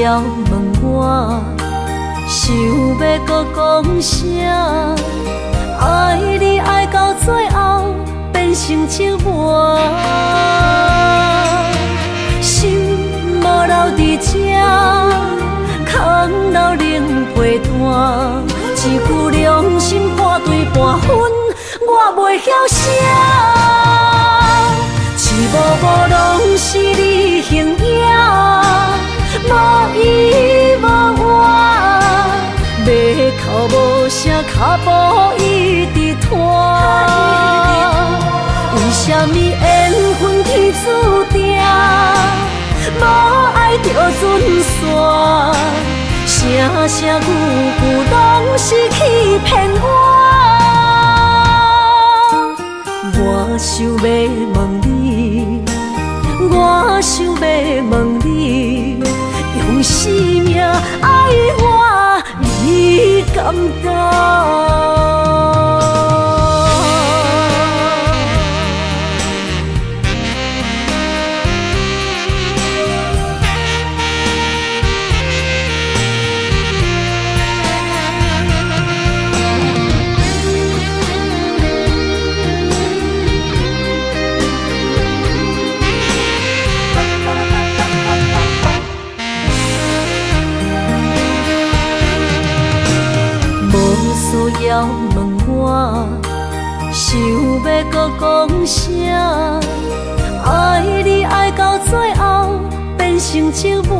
遥问我，想要搁讲啥？爱你爱到最后变成寂寞，心无留伫这，空留冷陪伴。一句良心半对半分，我袂晓写。一幕幕拢是你形影，无依无我，马口无声，脚步一直拖。为什么缘分天注定，无爱就准线？声声句句拢是欺骗我。我想要问你，我想要问你，用生命爱我，你敢当？要问我，想要搁讲啥？爱你爱到最后变成寂寞，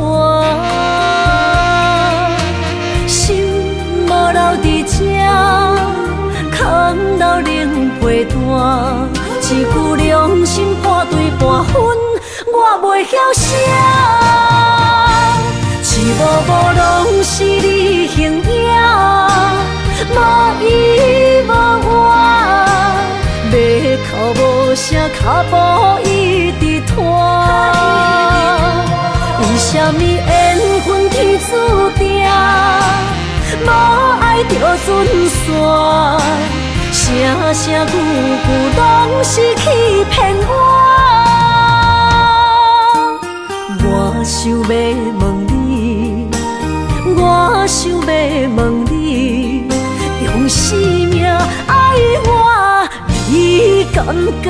心无留伫这，空留冷陪伴。一句良心半对半分，我袂晓写。一幕幕拢是你形影，无依无我，马口无声，脚步一直拖。为什么缘分天注定，无爱就准线？声声句句拢是欺骗我。我想要问你，我想要问你，用生命爱我，你敢讲？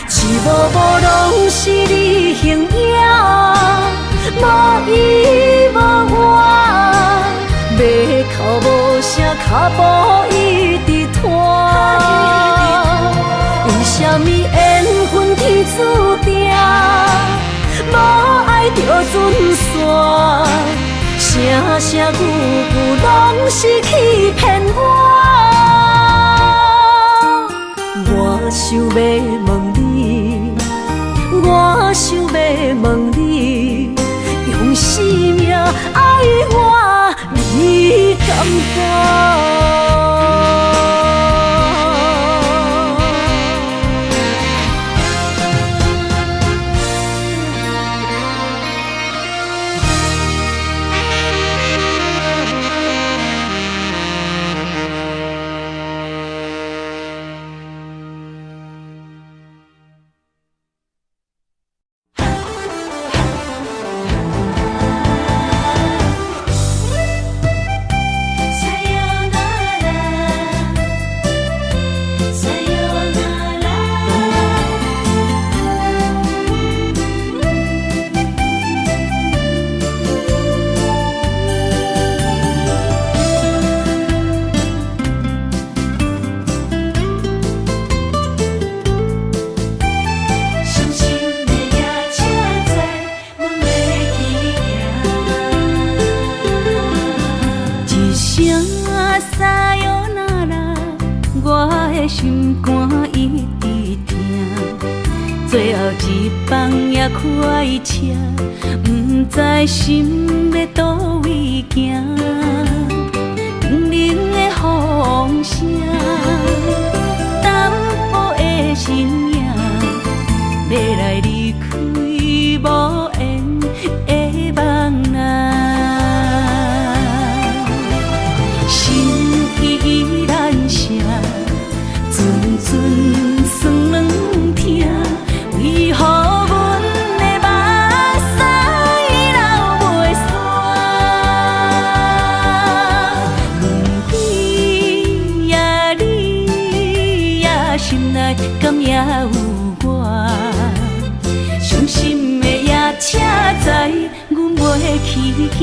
一幕幕拢是你形影，无依无我，马口无声，脚步一直拖。为什么缘分天注定，无爱就准线？声声句句拢是欺骗我。我想要问你，我想要问你，用生命爱我，你敢当？心肝一直疼，最后一放也开车，不知心要倒位行。冷冷的风声，淡薄的身影，要来离开无缘的梦啊，心依然舍。阵阵酸软疼，为何？有我，伤心的夜车载，阮袂去行。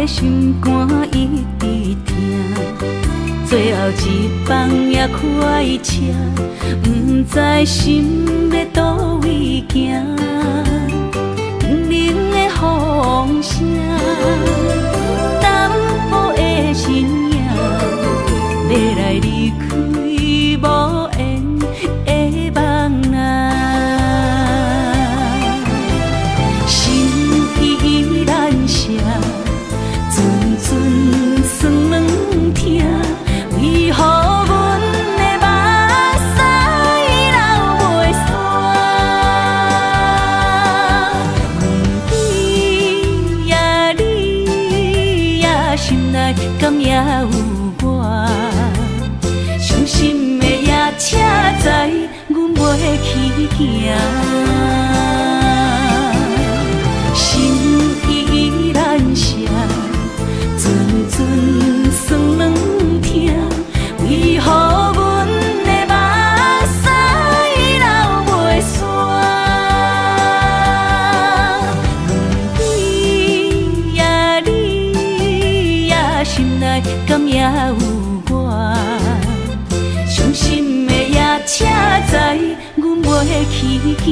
心肝一直疼，最后一放也开车，不知心要倒位行。冷冷的风声，淡薄的身影，要来离开无缘的梦啊。心依然舍。阵酸软疼，为何阮的目屎流袂煞？你呀你呀，心内敢也有我？伤心的夜车载，阮袂去行。心依然舍。阵酸软疼，为何阮的目屎流袂煞？你呀你呀，心内敢也有我？伤心的夜车载，阮袂去行。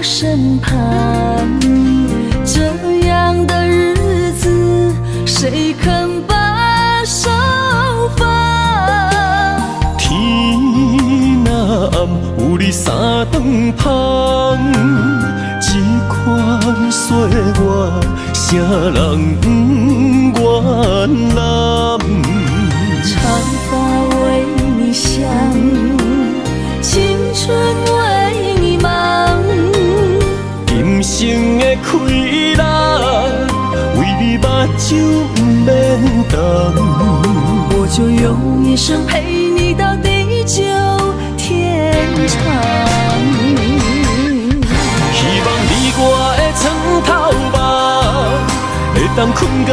身旁，这样的日子，谁肯把手放？天若暗，有你三顿香，这款岁月，谁人不愿揽？长发为你香，青春为你忙。今生的快乐，为你目睭不免干。我就用一生陪你到地久天长。希望你我的床头梦，会当困到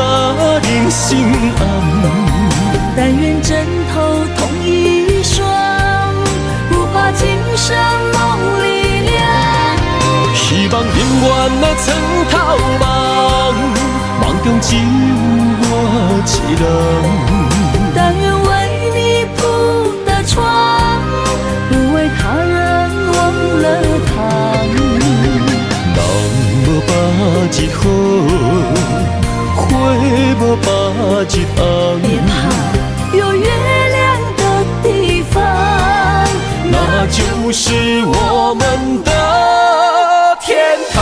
人生暗。但愿枕头同一双，不怕今生梦里凉。希望永远的床头梦，梦中只有我一人。但愿为你铺的床，不为他人忘了躺。人无把日好，花无把日红。别怕，有月亮的地方，那就是我们的天堂。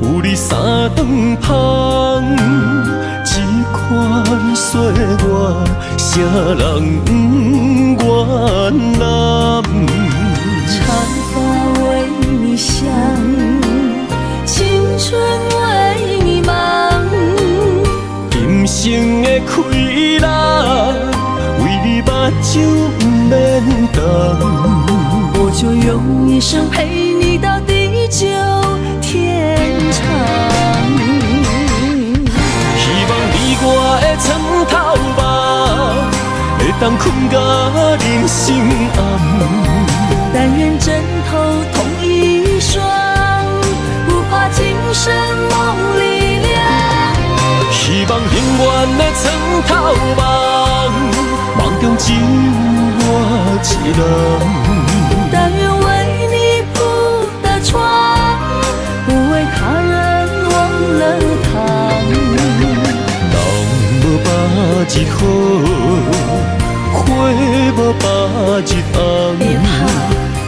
有你三顿芳，这款岁月，谁人不愿揽？长发为你香，青春为你忙，今生的快乐，为你目睭不免干。我就用一生陪你到地久天长。希望你我的床头梦，会当困到人生暗。但愿枕头同一双，不怕今生梦里凉。希望永远的床头梦，梦中只有我一人。但愿为你铺的床，不为他人忘了躺。人无百日好，花无百日红。别怕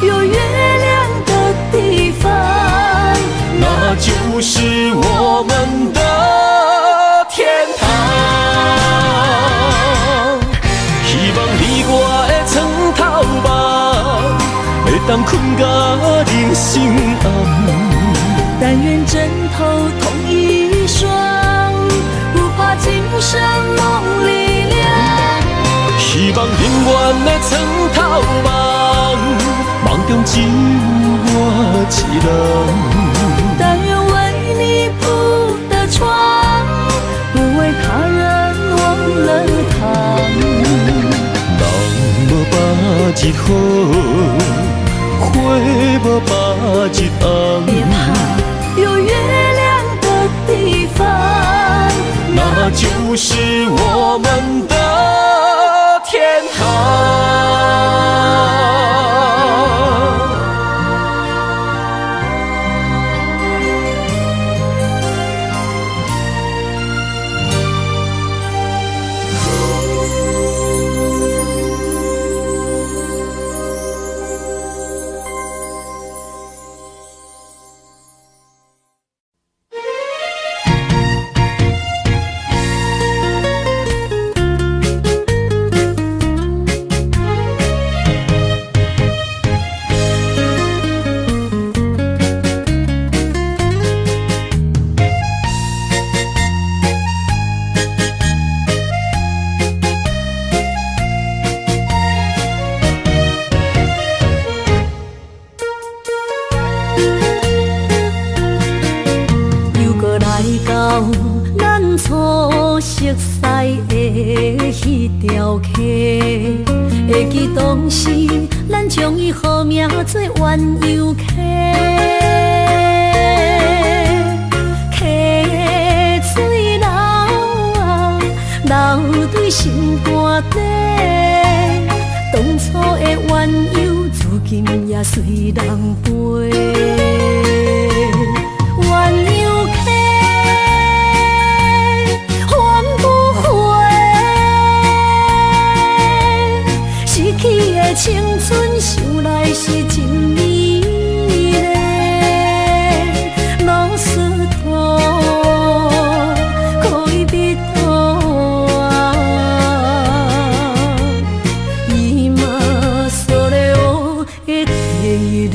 有月亮的地方，那就是我们的天堂。希望你我的床头梦，会当困到人生暗。但愿枕头同一双，不怕今生梦里凉。希望永远的床头梦，梦中只有我一人。但愿为你铺的床，不为他人忘了躺。人无百日好，花无百日红。别怕有月亮的地方，那就是我们的天堂。会记当时，咱将伊好名做鸳鸯溪，溪水流啊，流对心肝底。当初的鸳鸯，至今也随人陪。鸳鸯溪。青春想来是真美丽，老师徒可以别途啊，伊嘛所了的地路。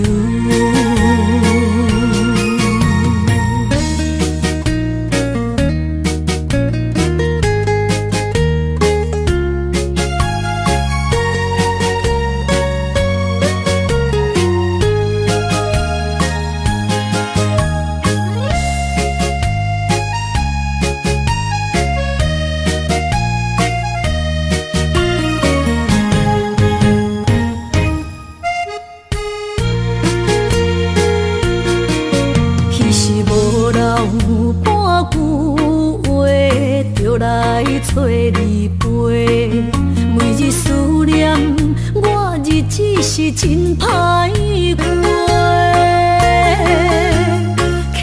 找你陪，每日思念，我日子是真歹过。溪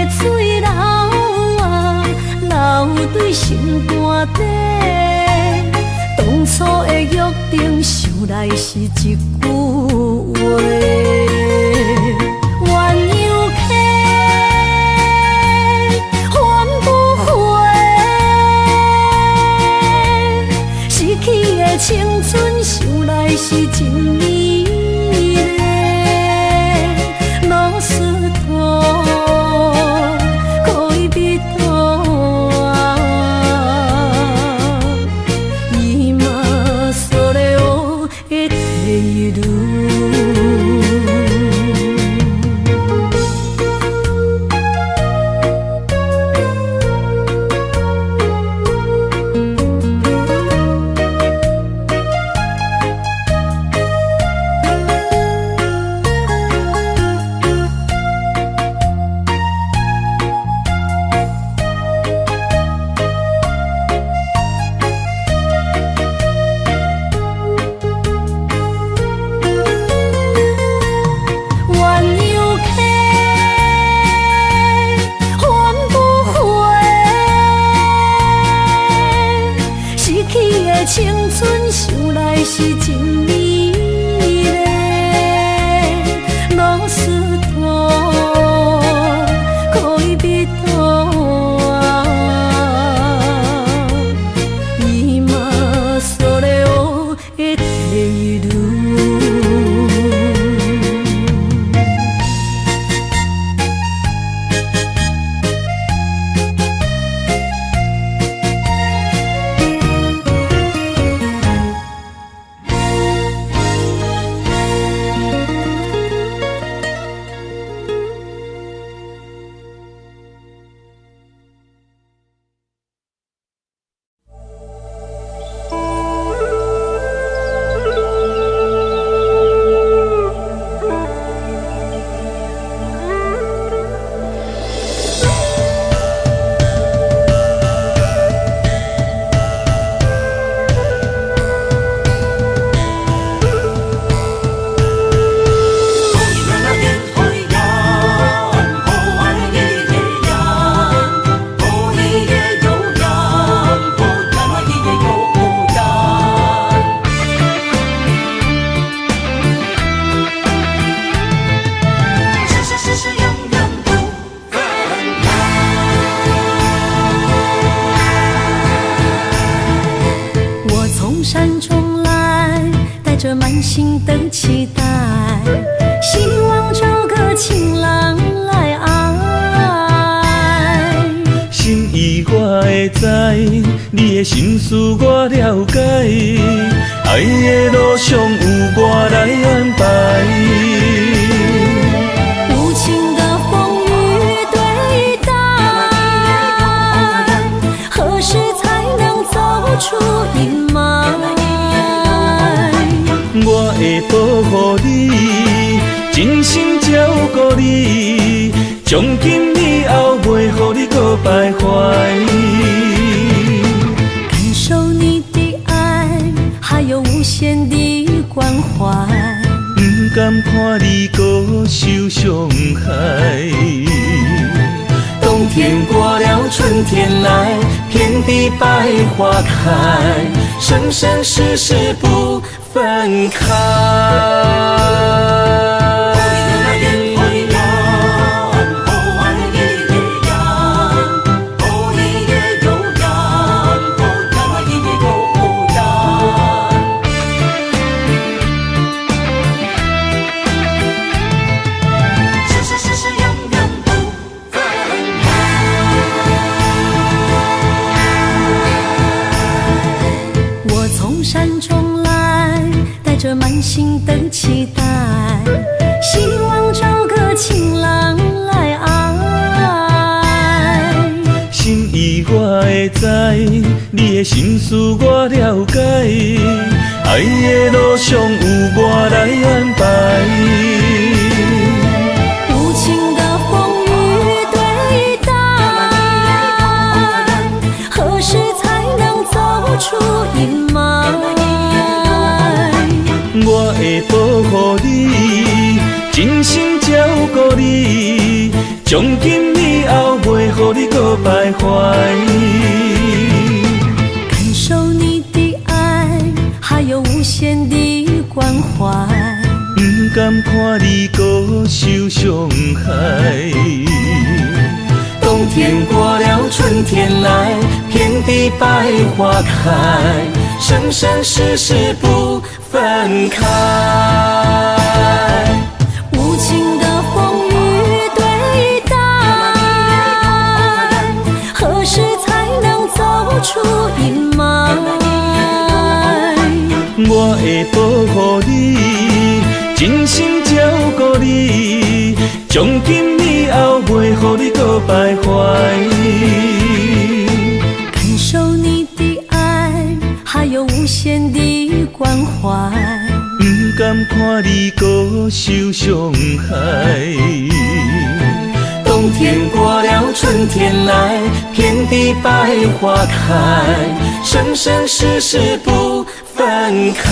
水流啊，流对心肝底。当初的约定，想来是一句话。鸳鸯溪。来是真美丽，老师多可以比多啊，伊嘛所咧哦的地路。青春想来是真美丽，老师多可以比多啊，伊嘛所咧学的地路。山中来，带着满心的期待，希望找个情郎来爱。心意我会知，你的心思我了解，爱的路上有我来安排。无情的风雨对待，何时才能走出阴霾？我会保护你，真心照顾你，从今以后袂予你搁徘徊。感受你的爱，还有无限的关怀，不甘看你搁受伤害。冬天过了，春天来，遍地百花开，生生世世不分开。山中来，带着满心的期待，希望找个情郎来爱。心意我会知，你的心思我了解，爱的路上有我来安排。无情的风雨对待，何时才能走出阴霾？我会保护你，真心照顾你，从今以后袂予你搁徘徊。感受你的爱，还有无限的关怀，不甘看你搁受伤害。冬天过了，春天来，遍地百花开，生生世世不分分开。无情的风雨对待，何时才能走出阴霾？我会保护你，真心照顾你，从今以后袂予你搁徘徊。感受你的爱，还有无限的关怀。不甘看你搁受伤害，冬天过了春天来，遍地百花开，生生世世不分开。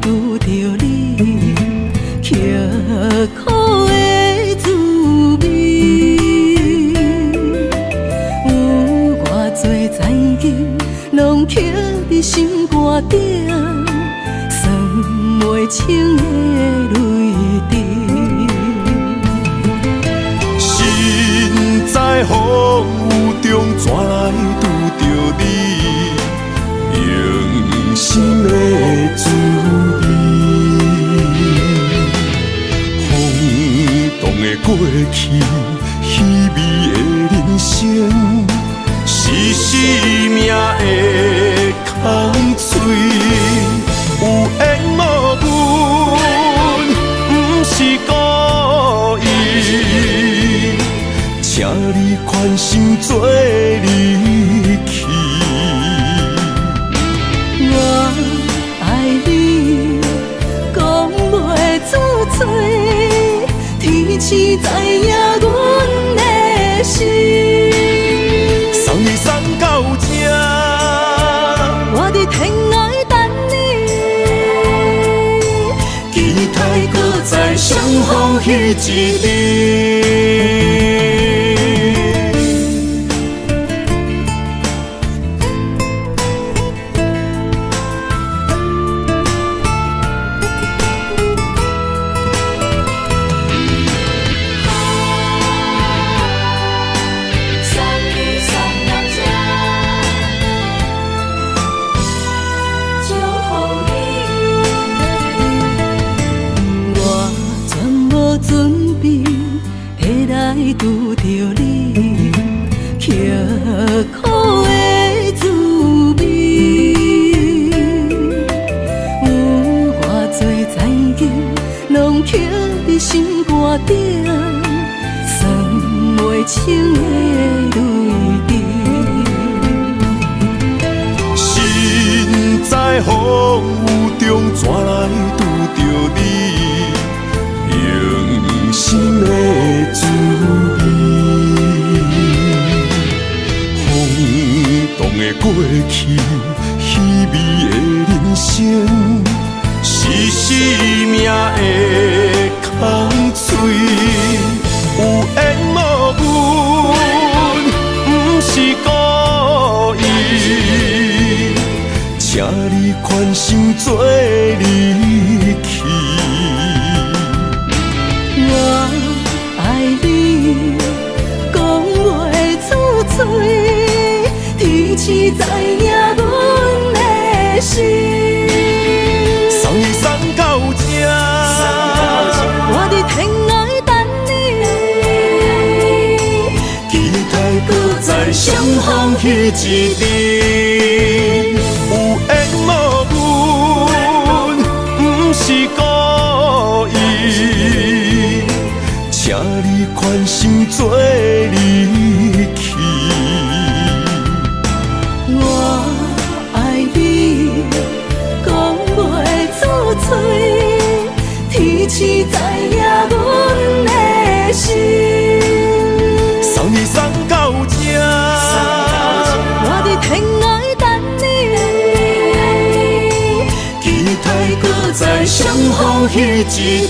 拄着你刻苦的滋味，有偌多灾情，拢刻伫心肝顶，算袂清的泪滴。身在风雨中，怎来拄着你？用心的滋味，轰动的过去，稀微的人生，时时命的空嘴，有缘无分，不是故意，请你宽心做离去。我爱你，讲袂出嘴，天赐知影阮的心。送你送到这，我伫天涯等你，期待搁再相逢彼一日。拄着你刻苦的滋味，有偌多灾情，拢刻伫心肝顶，算袂清的泪滴。身在风雨中，怎来拄着你？用心的滋味，轰动的过去，稀微的人生，时时命的空嘴，有缘无分，不是故意，请你宽心做离去。我爱你，讲袂出嘴，天赐知影阮的心。送你送到这，我伫天涯等你，期待搁再相逢彼一日。有缘无分，不是故意。请你宽心做离去。彼一日。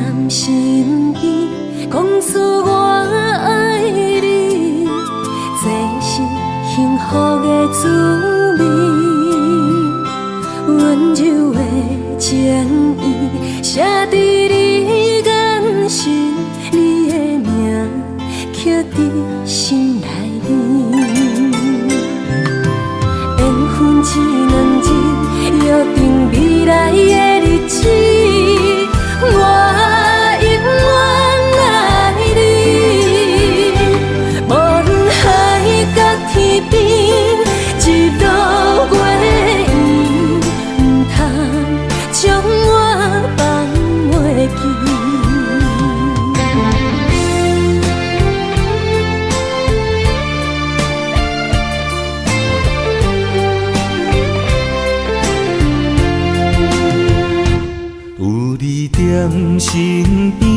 身边放出我爱你，这是幸福的滋味。温柔的情意写在你眼神，你的名刻在心内面。缘分一两字，约定未来的日子。我永远爱你，无论海角天边，日落月圆，不通将我放袂记。在身边，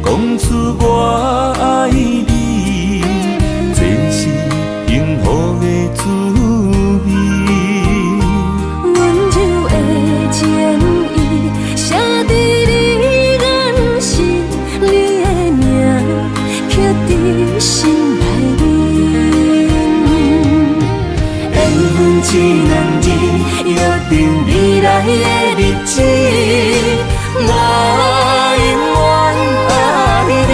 讲出我爱你，这是幸福的滋味。温柔的情意写在你眼神，你的名刻在心内面。缘分一两字，约定未来的日子。我永远爱你，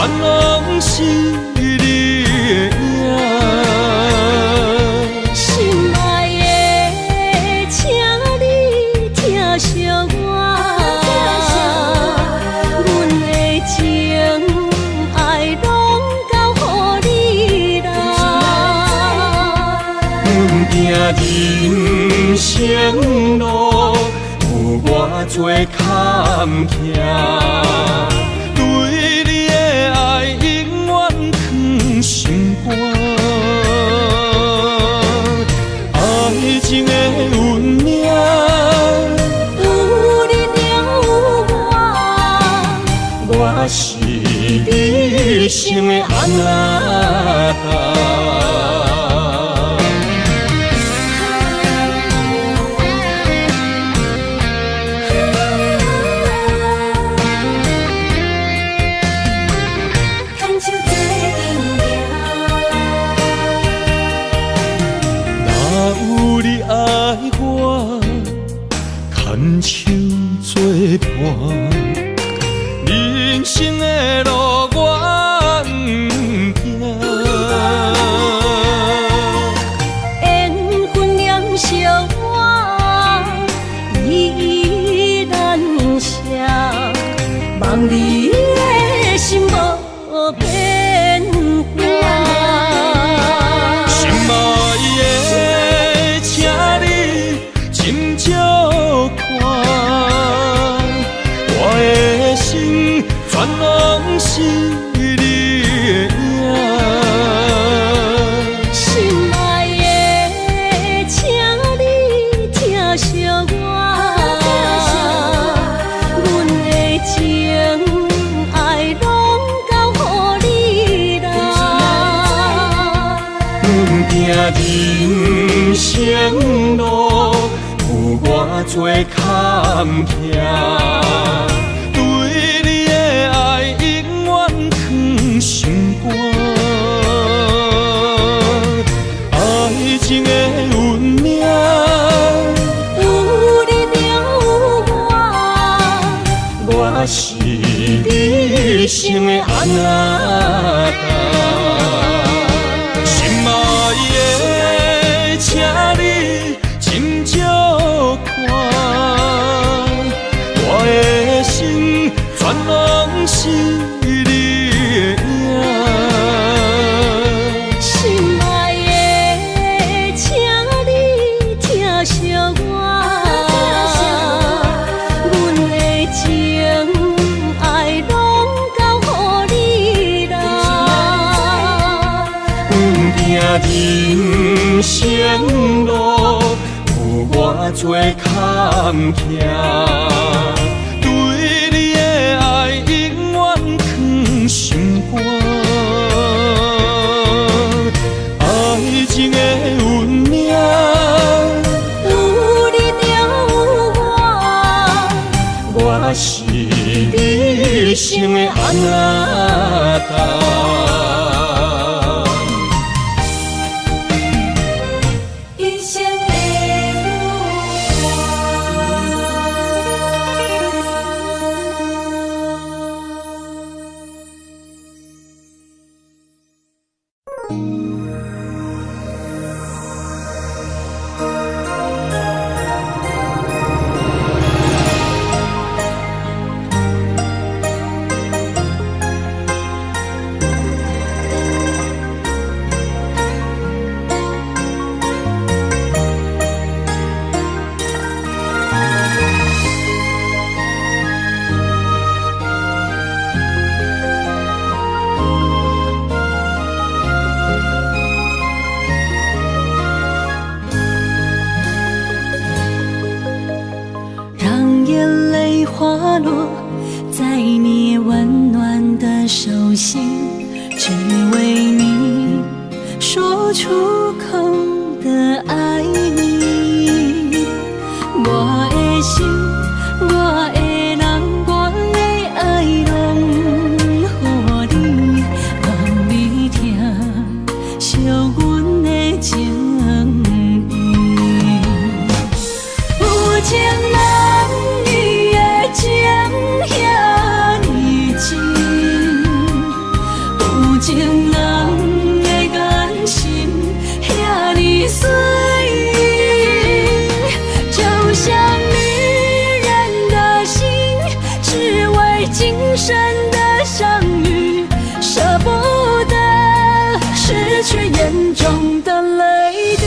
全拢是你的影。心爱的，请你疼惜我，阮的情爱拢交予你啦。阮行人生路有偌多坎坷，对你的爱永远藏心肝。爱情的运命，有你了我，我是你生的安娜。牵手作伴，人生的路我不行。缘分染烧我，依然写，望你的心无变化。心爱的，请你斟酌看，我的心全拢是你的影。心爱的，请你疼惜我，阮的情爱拢交予你啦。阮行人生路有偌多坎坷，对你的爱永远藏心肝。爱情的运命，有你了我，我是你生的安娜。心爱的，请你斟酌看，我的心全拢是你的影。心爱的，请你疼惜我，阮的情爱拢交予你啦。阮行人生路有偌多坎坷，对你的爱永远藏心肝。爱情的运命，有你了我，我是你生的安娜。一生的让眼泪滑落在你温暖的手心，只为你说出口的爱你。我的心，我的人，我的爱拢予你，望你疼惜阮的情意。有情男女的情遐尼深，情人的眼神遐尼水，就像女人的心，只为今生的相遇，舍不得失去眼中的泪滴。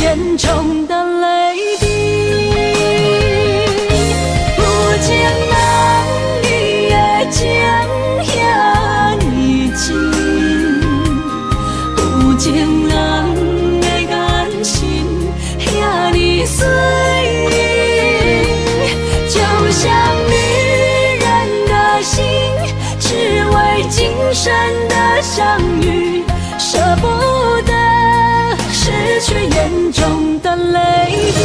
眼中的泪滴，有情人你的情遐尼真，有情人的眼神遐尼水，就像女人的心，只为今生的相遇，舍不得失去眼中的泪滴。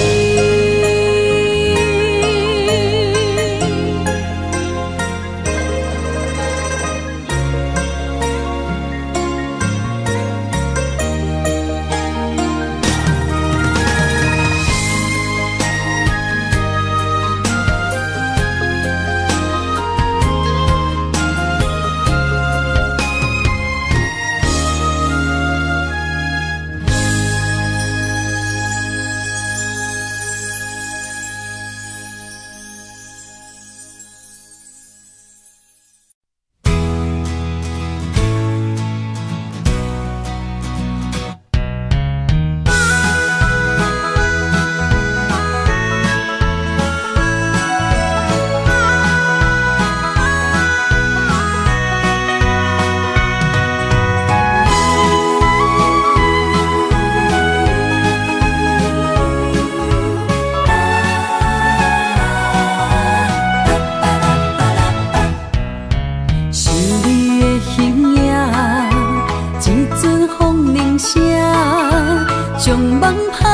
将梦打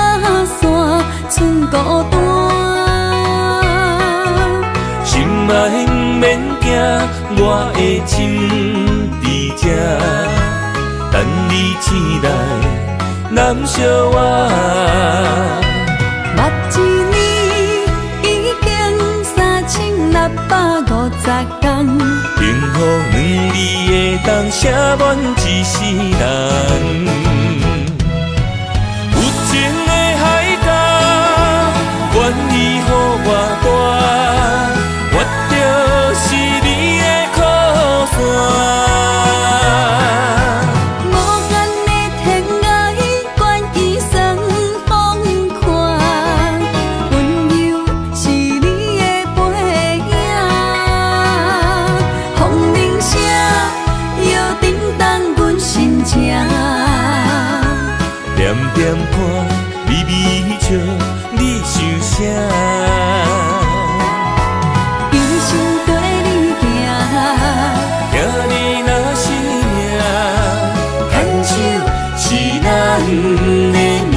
散，剩孤单。心爱不免惊，我的心伫这，等你醒来，难相我。目一年已经3650天，幸福两字会当写满一世人。情的海角，愿意予我大，我就是你的靠山。无间的天涯，愿意算风看，温柔是你的背影。风铃声摇叮当阮心情，点点看。微微笑，你想啥？一生跟你行，行你若是命，牵手是咱的命。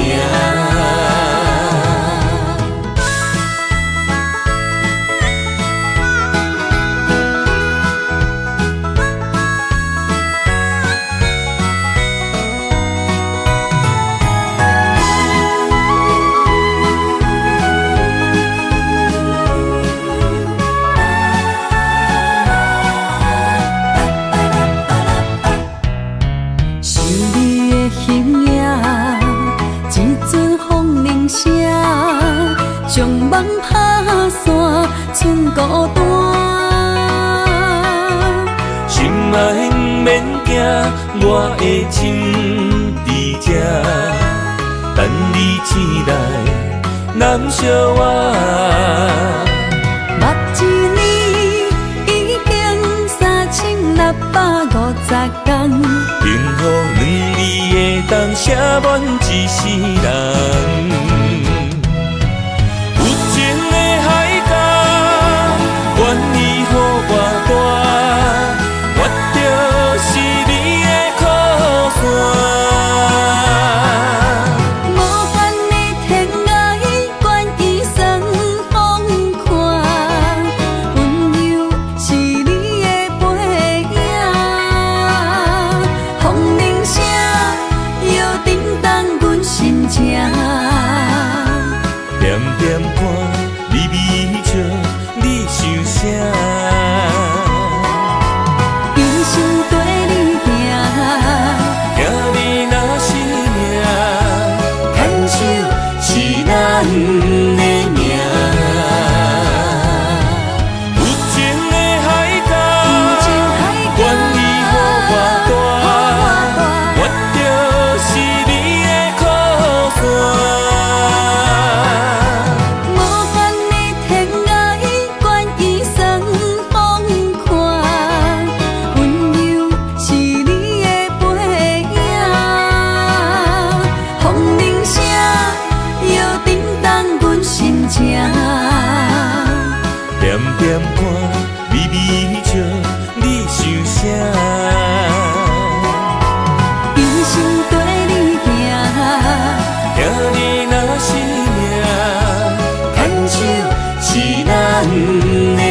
将梦打散，剩孤单。心爱不免惊，我的心伫这，等你醒来，难相我。目一年已经3650天，幸福两字会当写满一世人。有情的海角，愿意予我大，我就是你的靠山。无限的天涯，愿意送风看，温柔是你的背影，风铃声摇叮当阮心情。点点看，微微笑，你想啥？一生跟你行，行你若是命，牵手是咱的命。有情的海角，愿意予我大，我就是你的靠山。无限的天涯，愿意送风看，温柔是你的背影，风铃声摇叮当阮心情。点点看，微微笑，你想啥？一生跟你行，行你若是命，牵手是咱的命。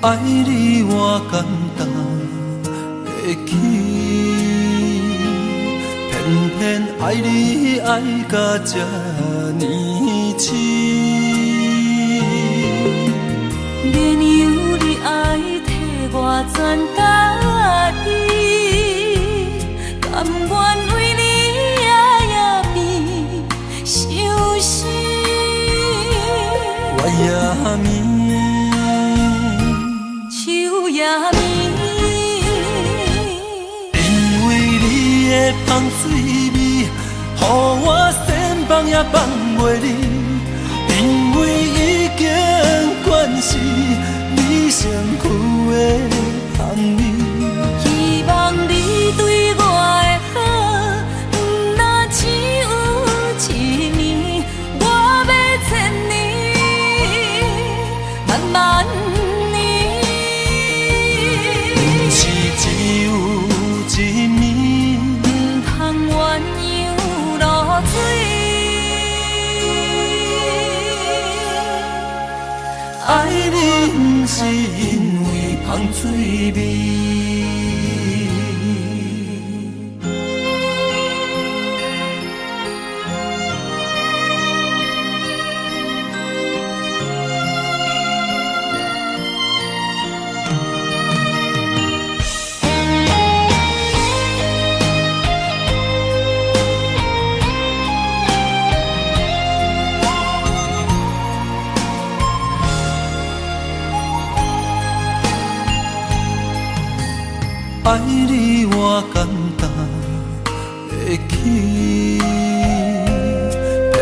爱你我简单会起，偏偏爱你爱到这呢痴。免由你爱替我全家己，甘愿为你夜眠伤心。我也眠。秋夜眠，因为你的香水味，予我先放也放袂离。因为已经惯是你身躯的香味，希望你对我的好，不若只有一年，我要千年，慢慢。只有一年，不通鸳鸯落水。爱你不是因为香水味。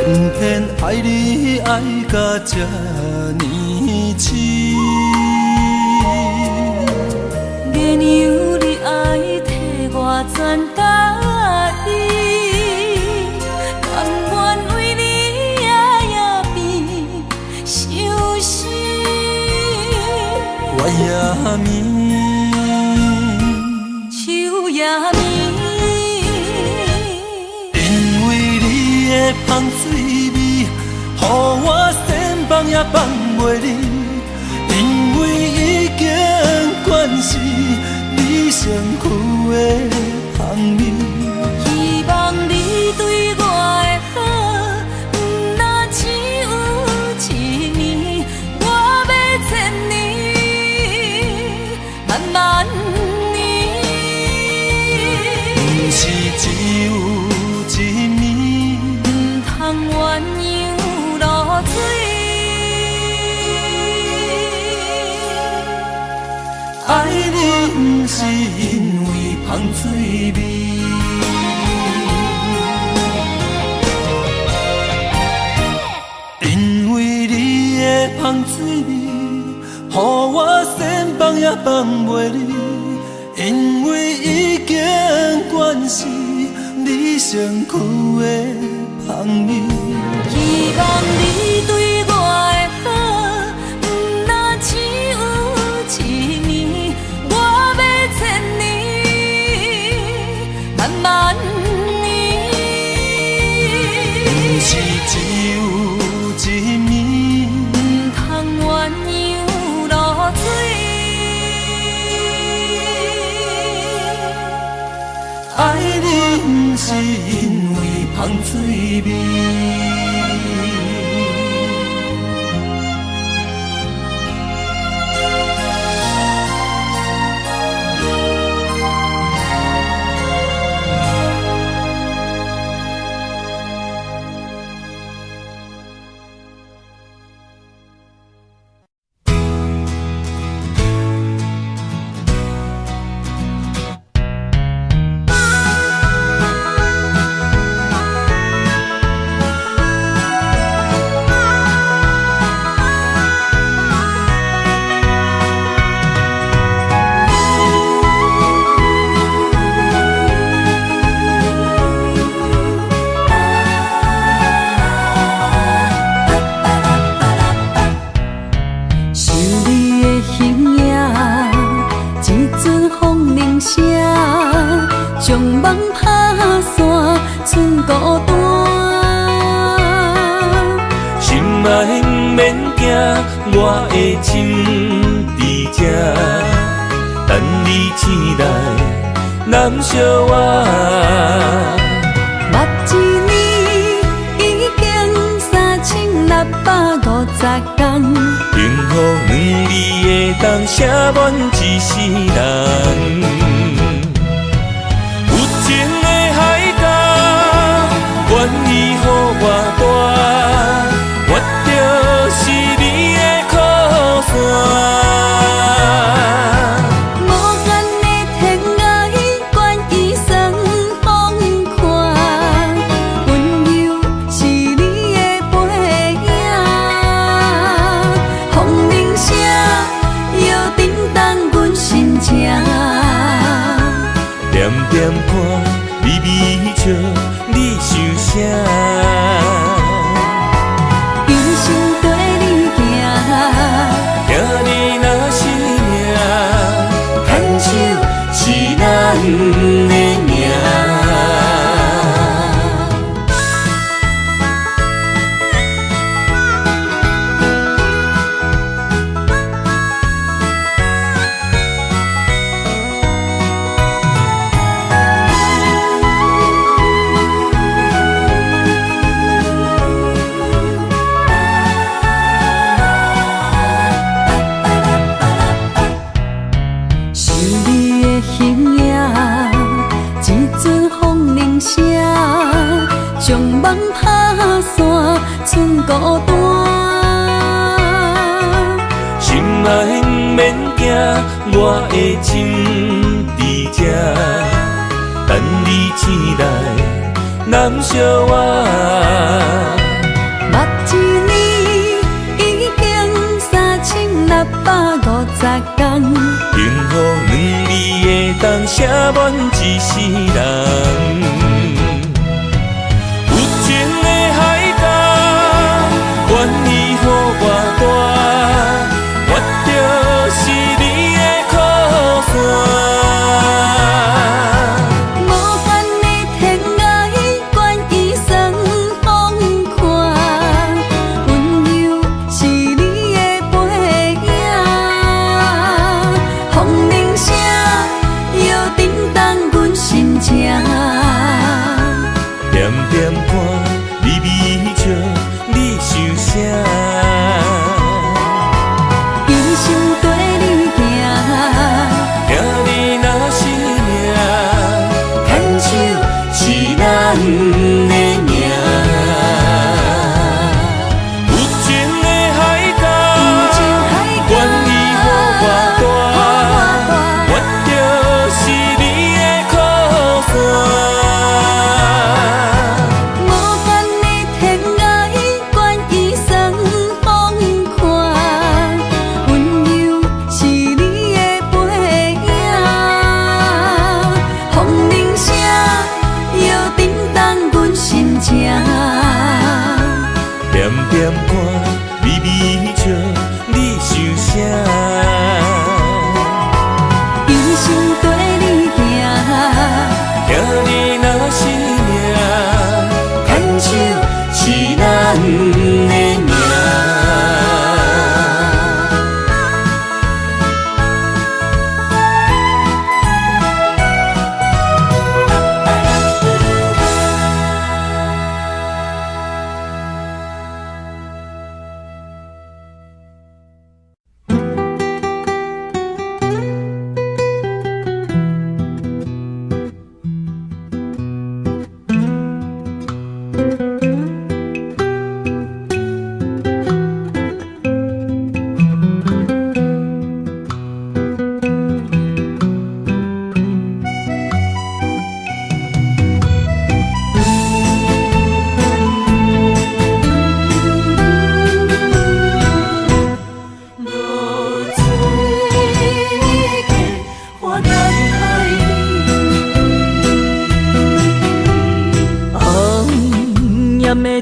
偏偏爱你爱到这呢深。原由你爱替我全答应，甘愿为你夜边伤心。我也眠，树也眠，因为你的香水味，予我身放也放袂离。因为已经惯是你身躯的香味，希望你对我的好，不那只有一年，我要千年，慢慢年。不是只有一年，不通鸳鸯落水。爱你不是因为香水味，因为你的香水味，予我身放也放袂离。因为已经惯是你身躯的香味，希望你对我的好，不那只有一年，我要千年，慢慢年。不是只有一年，不通鸳鸯落水。爱你不是因为香水味。将梦打散，剩孤单。心爱不免惊，我的心伫这，等你醒来，难相我。目一年已经3650天，幸福两字的冬，写满一世人。有情的海角，愿意予我带，我就是你的靠山。无限的天涯，愿意送风看，温柔是你的背影。风铃声摇叮当阮心情，点点看，微微笑，你想啥？人生跟你行，听你若是命，牵手是咱的命。想你的形影，一阵风铃声，将梦打散，剩孤单。心爱不免惊，我的心伫这，等你醒来，难相我。当写满一世人。有情的海角，愿意予我大，我就是你的靠山。点点看，微微笑，你想啥？一生跟你行，行你若是命，牵手是咱的命。有情的海角，愿意予我大，我就是你的靠山。点点看，微微笑，你想啥？一生跟你行，行你若是命，牵手是咱的命。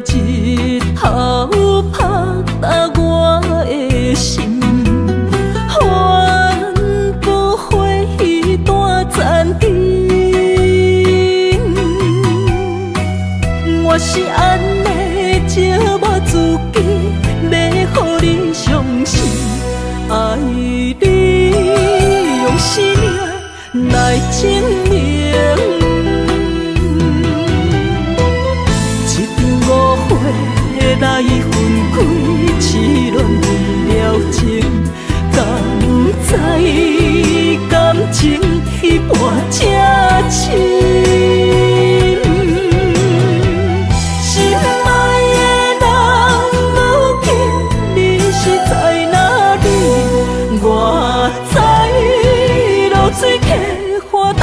日头拍打我的心，换不回一段暂停。我是安尼借我自己，要予你相信，爱你用生命来证明。来分开，痴恋为了情，敢知感情一半才深。心爱的人，如今你是在哪里？我在落水溪花等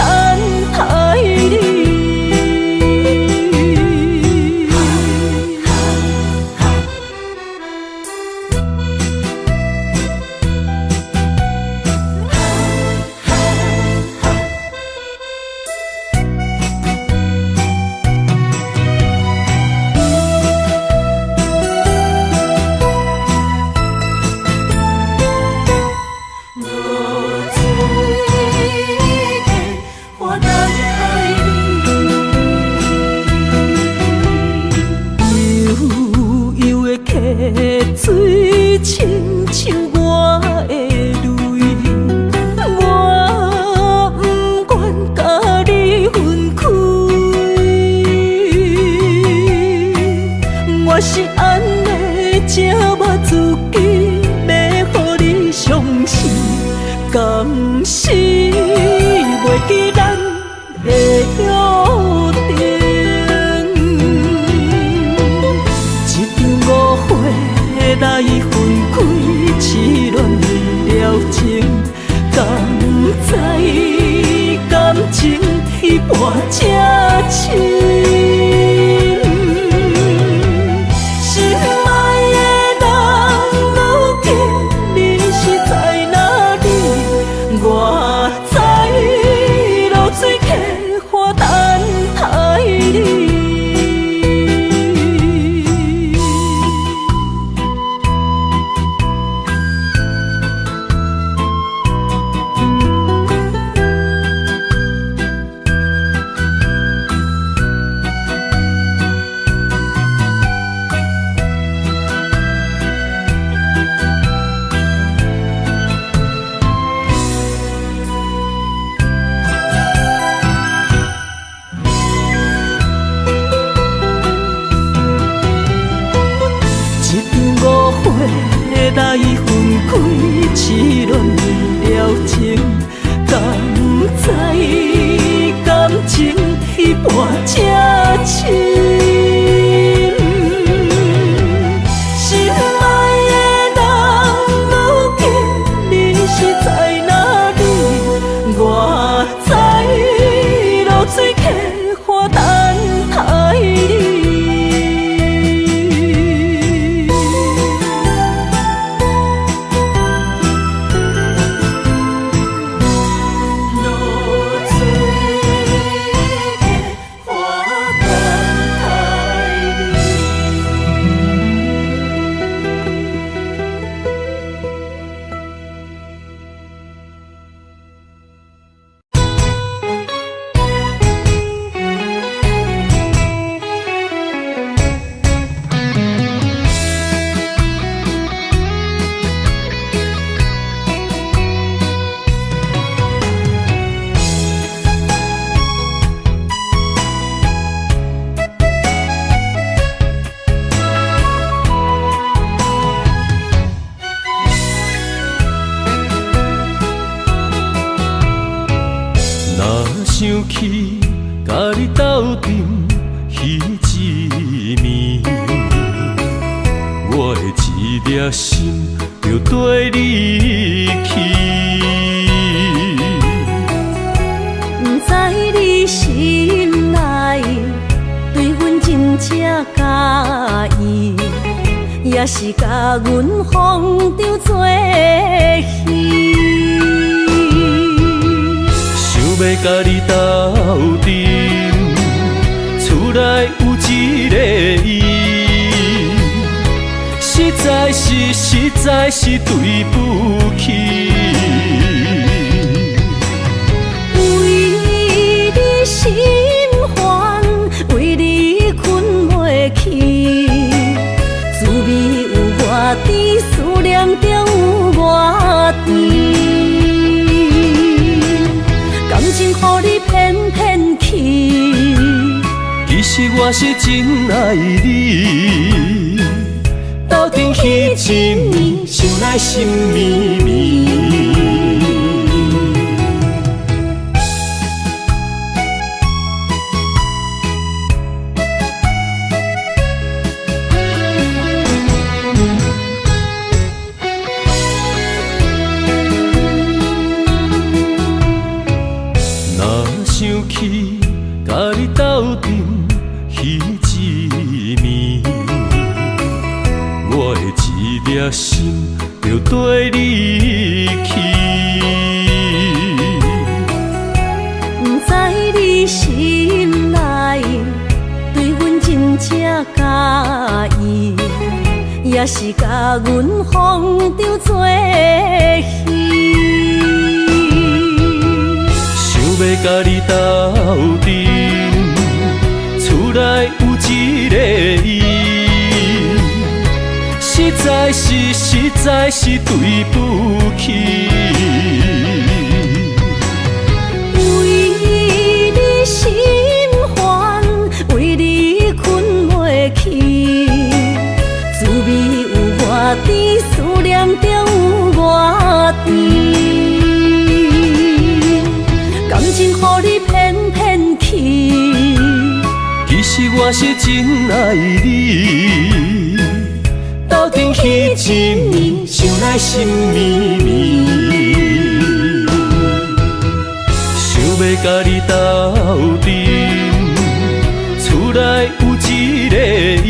待你。水亲像我的泪，我不愿甲你分开。我是安尼借我自己，要予你相信，敢是袂记咱的约定。来分开，痴恋为了情，敢知感情一半才深。心爱的人，如今你是在哪里？我来分开，痴恋为了情，敢知感情一半才深。心爱的人，如今你是在哪里？我在落水溪花等待你。想起甲你斗阵彼一暝，我的一粒心就跟你去。不知你心内对阮真正介意，也是甲阮放着做戏。要甲你斗阵，厝内有一个伊，实在是对不起。为你心烦，为你困袂去，滋味有我甜，思念就有我甜。感情予你骗骗去，其实我是真爱你。斗阵彼一暝，想来心绵绵。想起甲你斗阵彼一暝，我的一粒心就跟你去。不知你心内对阮真正介意，也是甲阮放着做戏。要甲你斗阵，厝内有一个伊，实在是对不起。为你心烦，为你困袂去，滋味有我甜，思念就有我甜。感情予你骗骗去，其实我是真爱你。斗阵彼一暝，想来心绵绵。想要甲你斗阵，厝内有一个伊，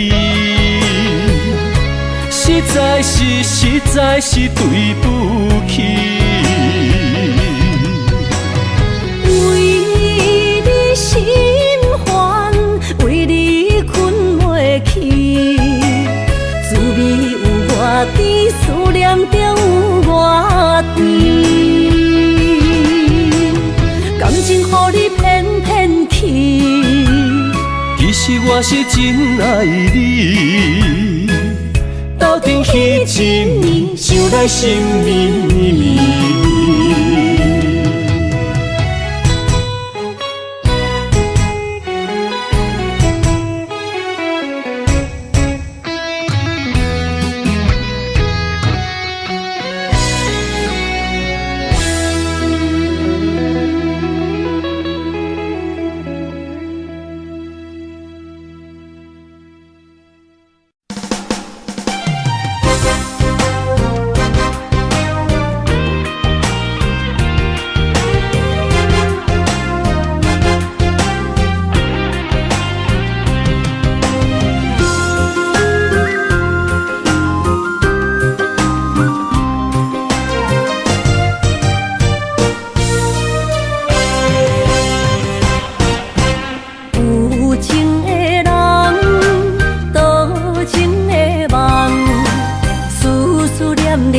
实在是对不起。心烦，为你困袂去，滋味有我甜，思念就有我甜。感情予你骗骗去，其实我是真爱你。斗阵彼一暝，想来心绵绵。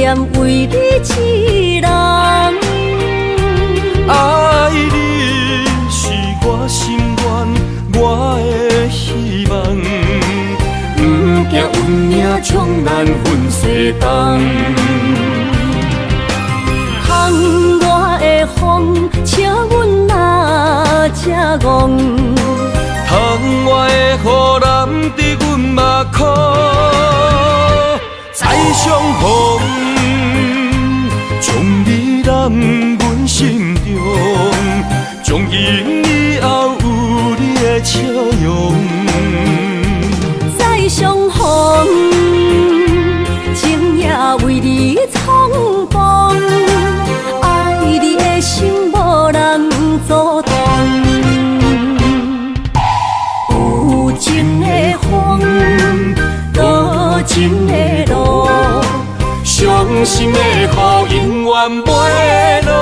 念为你一人。爱你是我心愿，我的希望。不惊运命冲咱分西东。窗外的风，笑阮哪只戆？窗外的雨淋伫阮目眶，再相逢，将你揽阮心中，从今以后有你的笑容。再相逢，情也为你冲动，爱你的心无人阻挡。有情的风，多情的路，伤心的雨永远袂落。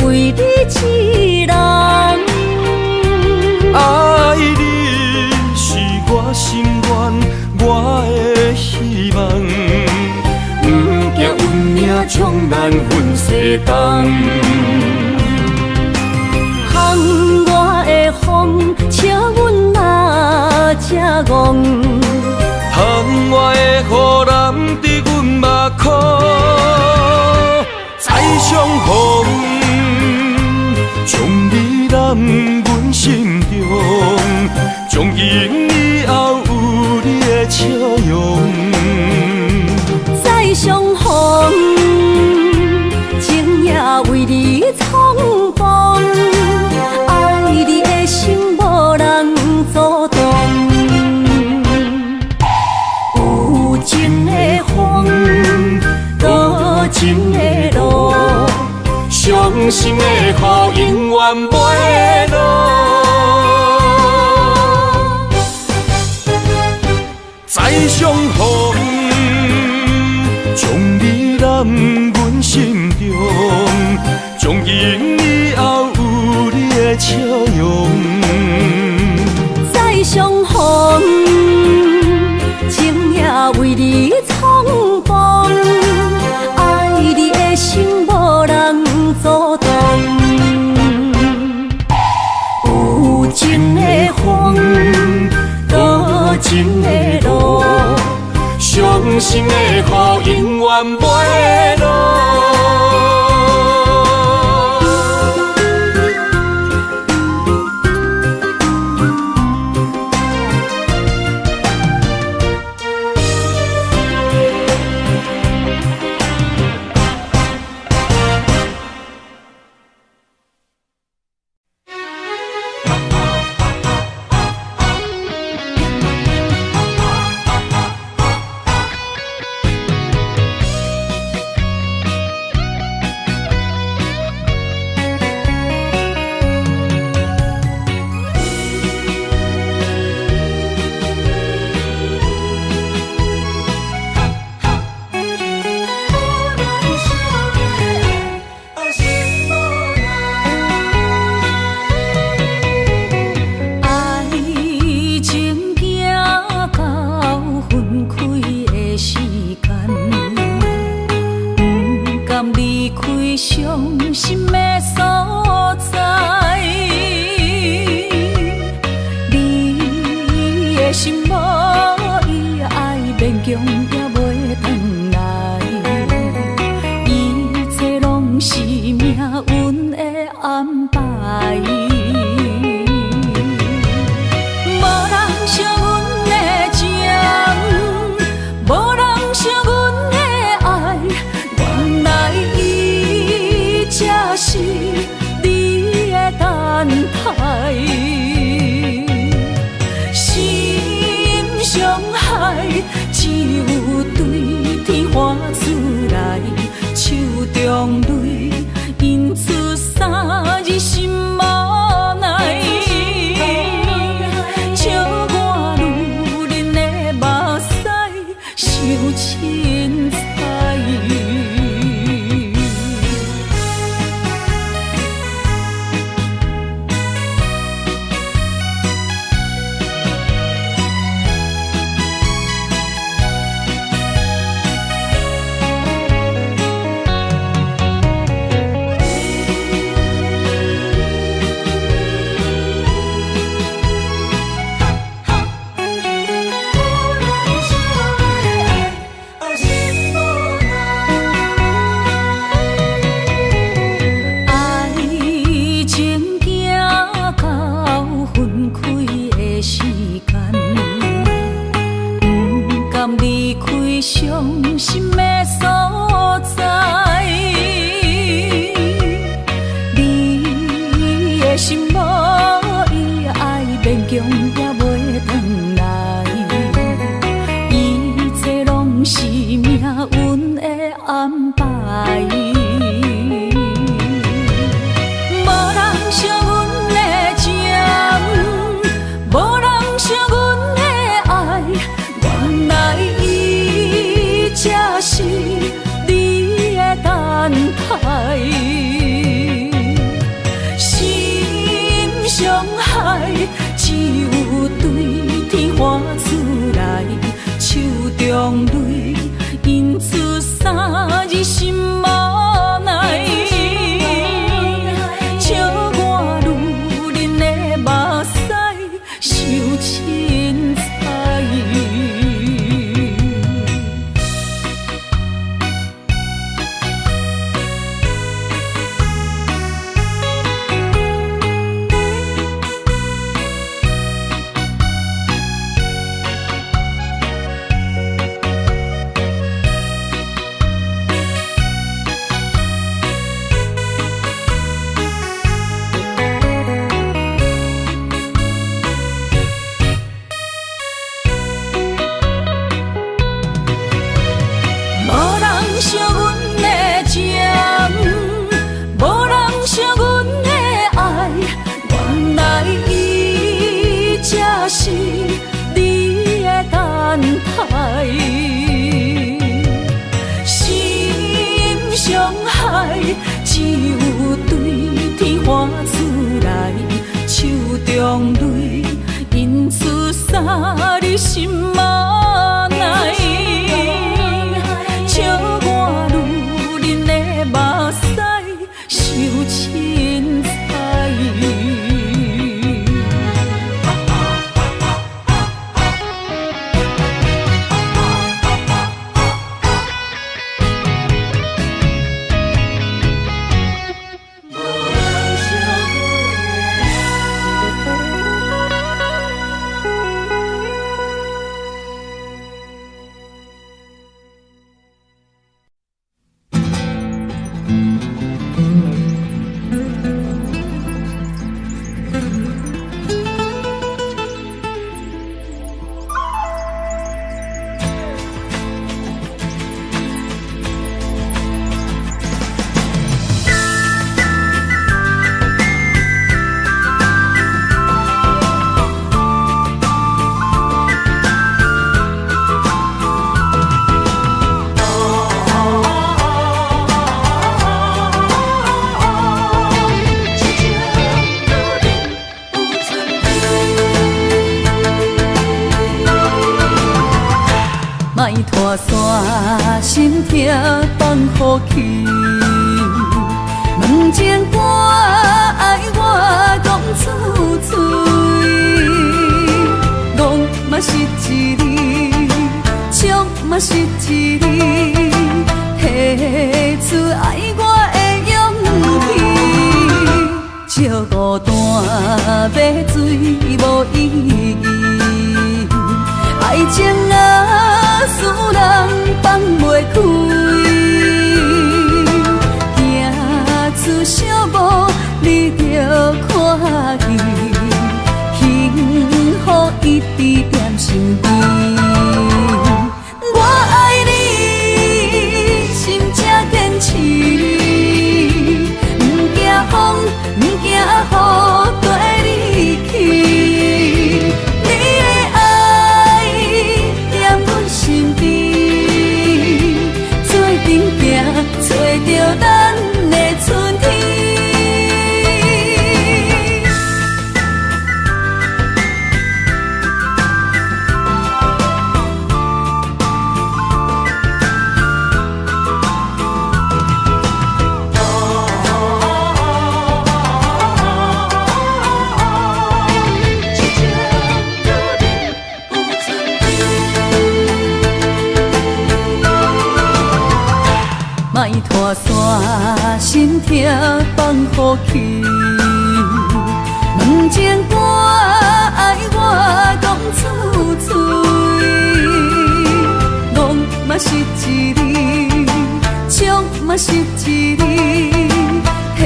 为你一人，爱你是我心愿，我的希望。不惊运命冲咱分西东。窗外的风，笑阮哪只戆？窗外的雨淋伫阮目眶，再相逢，将你揽阮心中，从今以后有你的笑容。再相逢，情也为你冲动，爱你的心无人阻挡。有情的风，多情的路，伤心的雨永远袂落。再相逢，将你揽阮心中，从今以后有你的笑容。再相逢，情也为你冲动，爱你的心无人阻挡。有情的风，多情的路，伤心的雨永远袂落。心上海。强也袂转来，一切拢是命运的安排。无人惜阮的情，无人惜阮的爱，原来伊才是你的等待。伤害只有对天花出来，手中泪因出三日心无奈，笑我女人的目屎受凊彩。是你的等待，心伤害只有对天花出来，手中泪因出三日心无奈，笑我女人的目屎受凊彩。莫拖山心痛放乎去，问情歌爱我讲出嘴，戆嘛是一字，唱嘛是一字，提出爱我的勇气，照孤单要水无意义，爱情啊，使人放袂开，行出小步，你着看见，幸福一直踮身边。我爱你，心正坚持，不惊风，不惊雨，跟你去。找着咱的春天。莫拖山心痛放乎去，问情歌爱我讲出嘴，戆嘛是一字，唱嘛是一字，提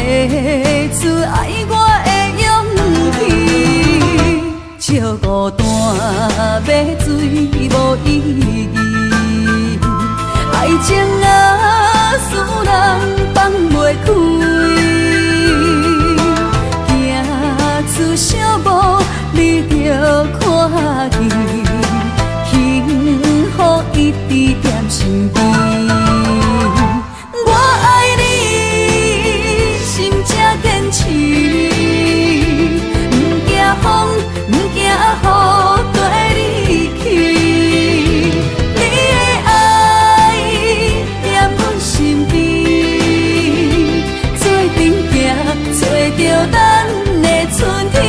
出爱我的勇气，笑孤单要水无意义，爱情啊，使人放袂开，行出小步你着看见，幸福一直踮身边。我爱你，心才坚持，不惊风，不惊雨跟你去。你的爱踮阮身边，做阵行，找着咱的春天。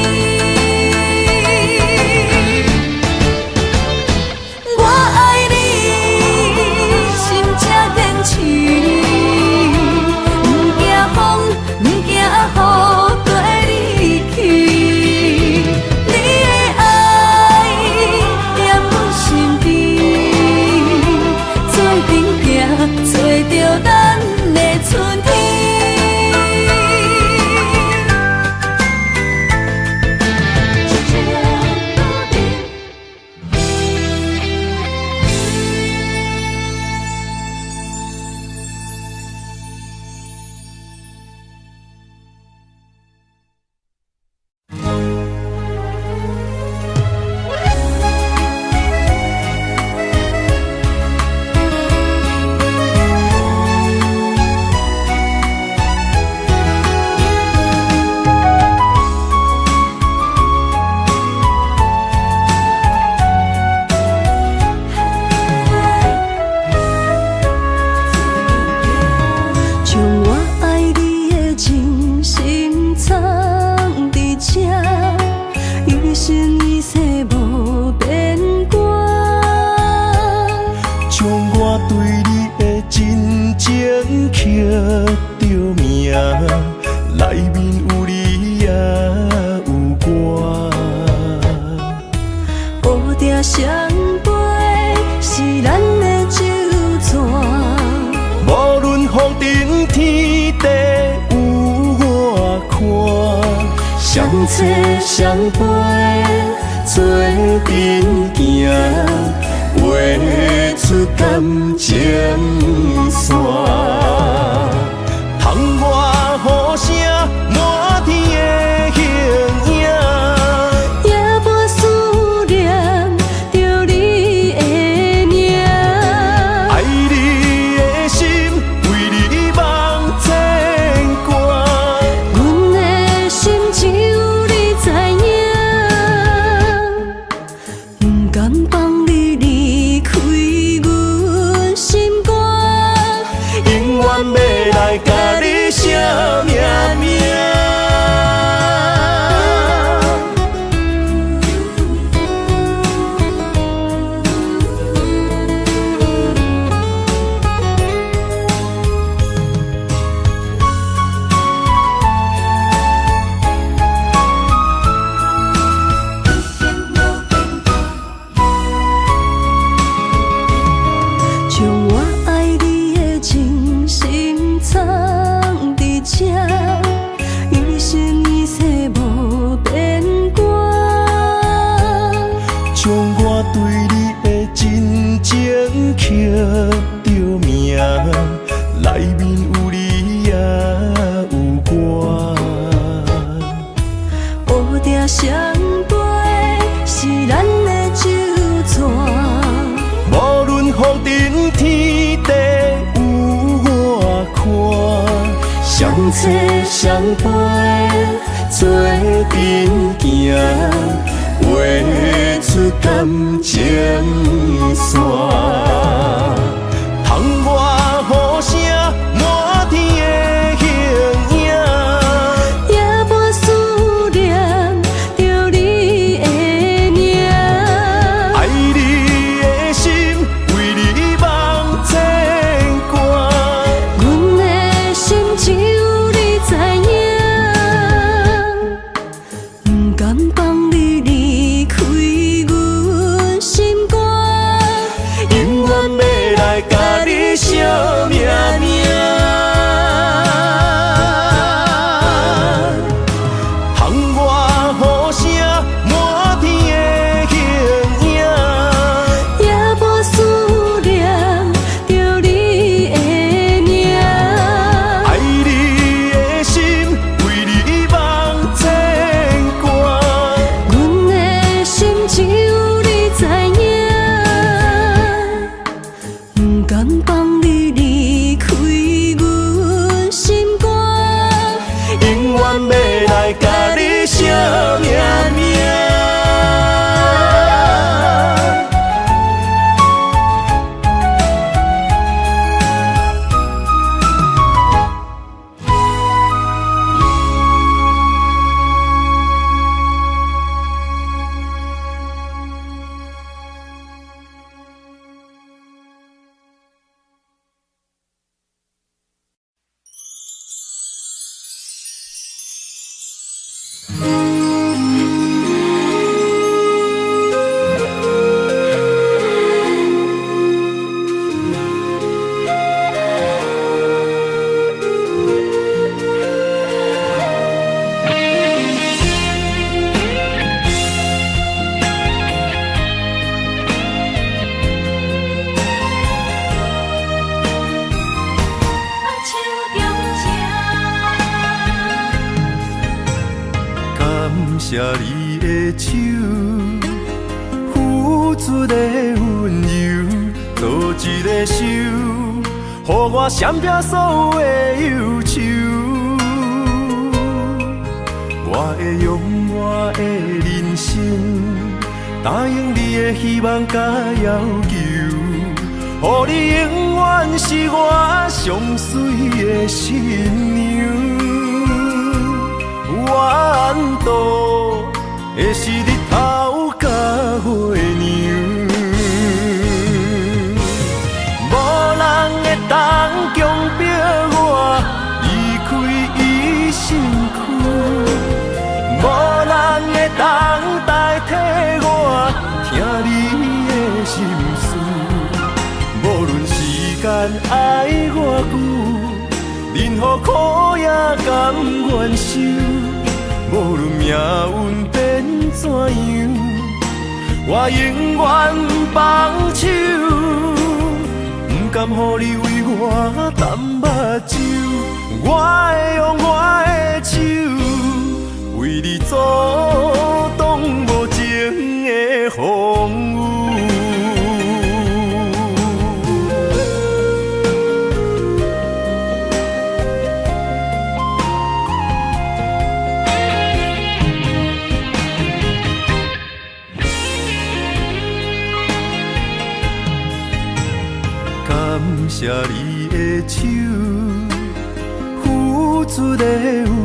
相陪做阵行，画出感情线。窗外雨声满天的形影，夜半思念着你的名。爱你的心为你梦牵挂，阮的心只有你知影，不甘放你离开阮心肝，永远要来甲你写命名。将我爱你的真心藏伫这，一生一世无变卦。将我对你的真情刻着名，内面有你也有我。乌蝶相陪是咱的酒泉，无论风尘天地有我看，相找相陪做阵行，画出感情线。窗外雨声满天的形影，夜半思念着你的名。爱你的心为你梦牵挂，阮的心只有你知影，不甘放你离开阮心肝，谢你的手，付出的温柔，做一个手，予我闪避所有的忧愁。我会用我的人生，答应你的希望甲要求，予你永远是我上水的新娘。缘途会是日头甲月亮，无人会当强迫我离开伊身躯，无人会当代替我听你的心事。无论时间爱我久，任何苦也甘愿受。无论命运变怎样，我永远放手，不甘予你为我淡目睭。我会用我的手，为你阻挡无情的风雨。感谢你的手，付出的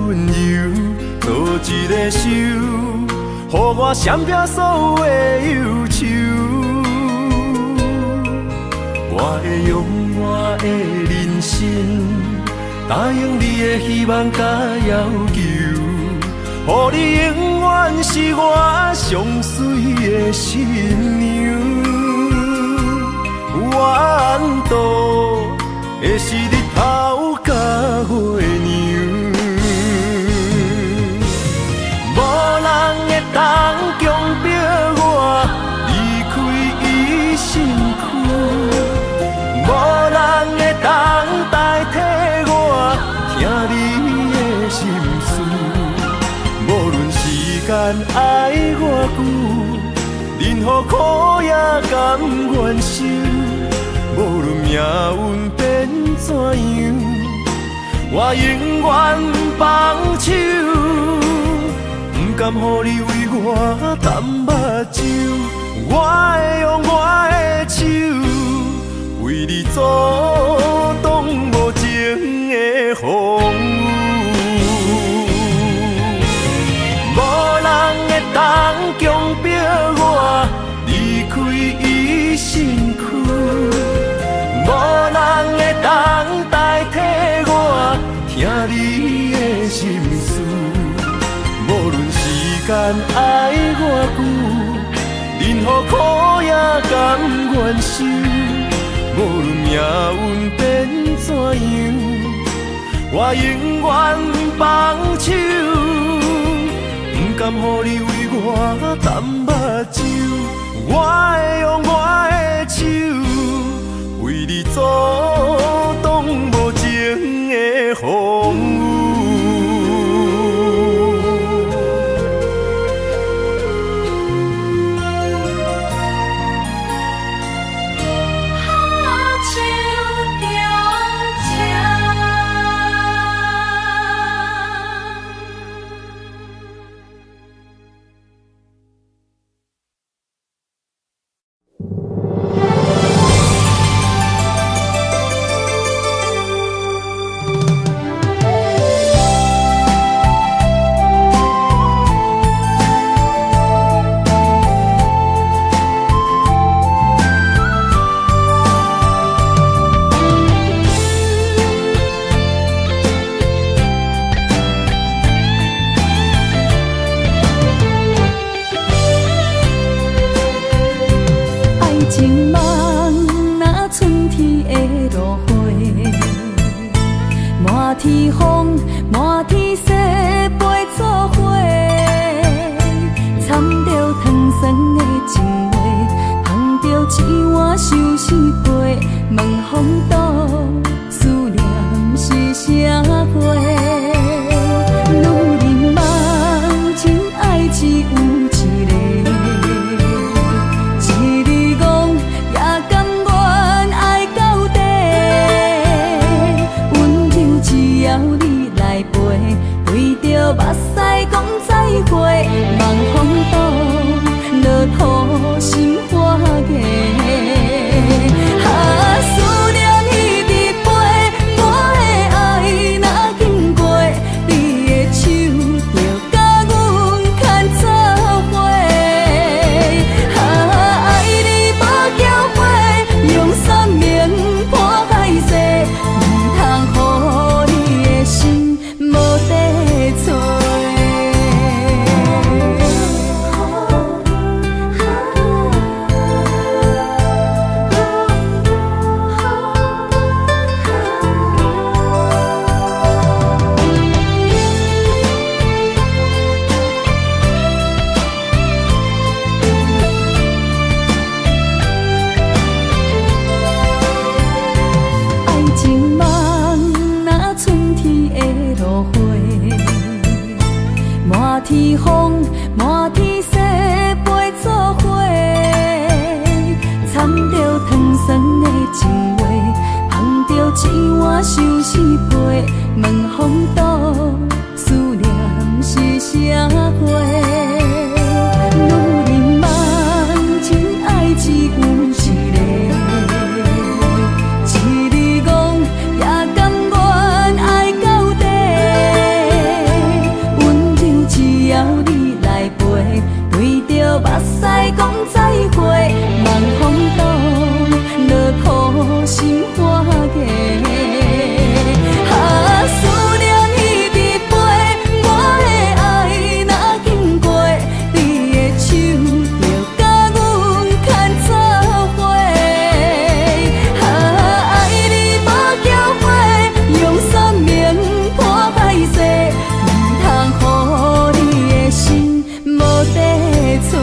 温柔，做一个手，予我闪避所有的忧愁。我会用我的人生，答应你的希望甲要求，予你永远是我上水的新娘。缘途会是日头甲月亮，无人会当强迫我离开伊身躯，无人会当代替我听你的心事。无论时间爱我久，任何苦也甘愿受。无论命运变怎样，我永远放手，不甘予你为我淡目睭。我会用我的手，为你阻挡无情的风雨。无人会当强迫我离开伊身躯，无人会当代替我听你的心事。无论时间爱我久，任何苦也甘愿受。无论命运变怎样，我永远放手，不甘予你为我淡目睭。我会用我的手，为你阻挡无情的风雨。天风，满天雪，陪作伙，掺着糖酸的情话，捧着一碗相思杯，问风度，思念是啥货？女人梦情爱情。我想是陪问风度，思念是社会。女人梦真爱只有一个，一字讲也甘愿爱到底。温柔只要你来陪，对着目屎讲再会，望风度落雨心花嫁。思念一直飞，我的爱若经过，你的手就甲阮牵做伙。爱你无后悔，用生命破歹势，唔通予你的心无地找。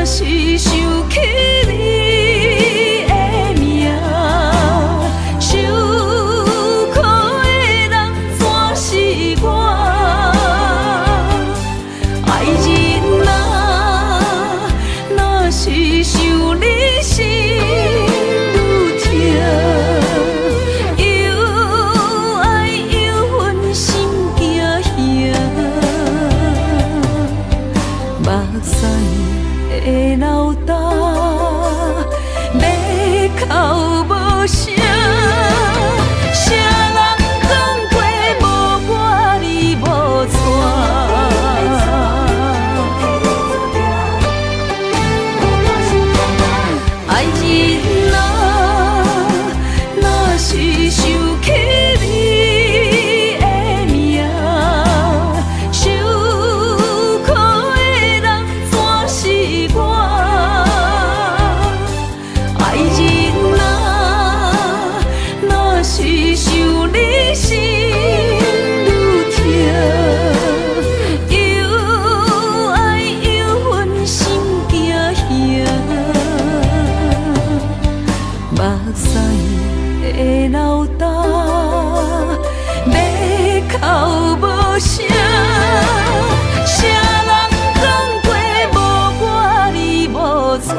是想起你。无声，谁人讲过无我你无带？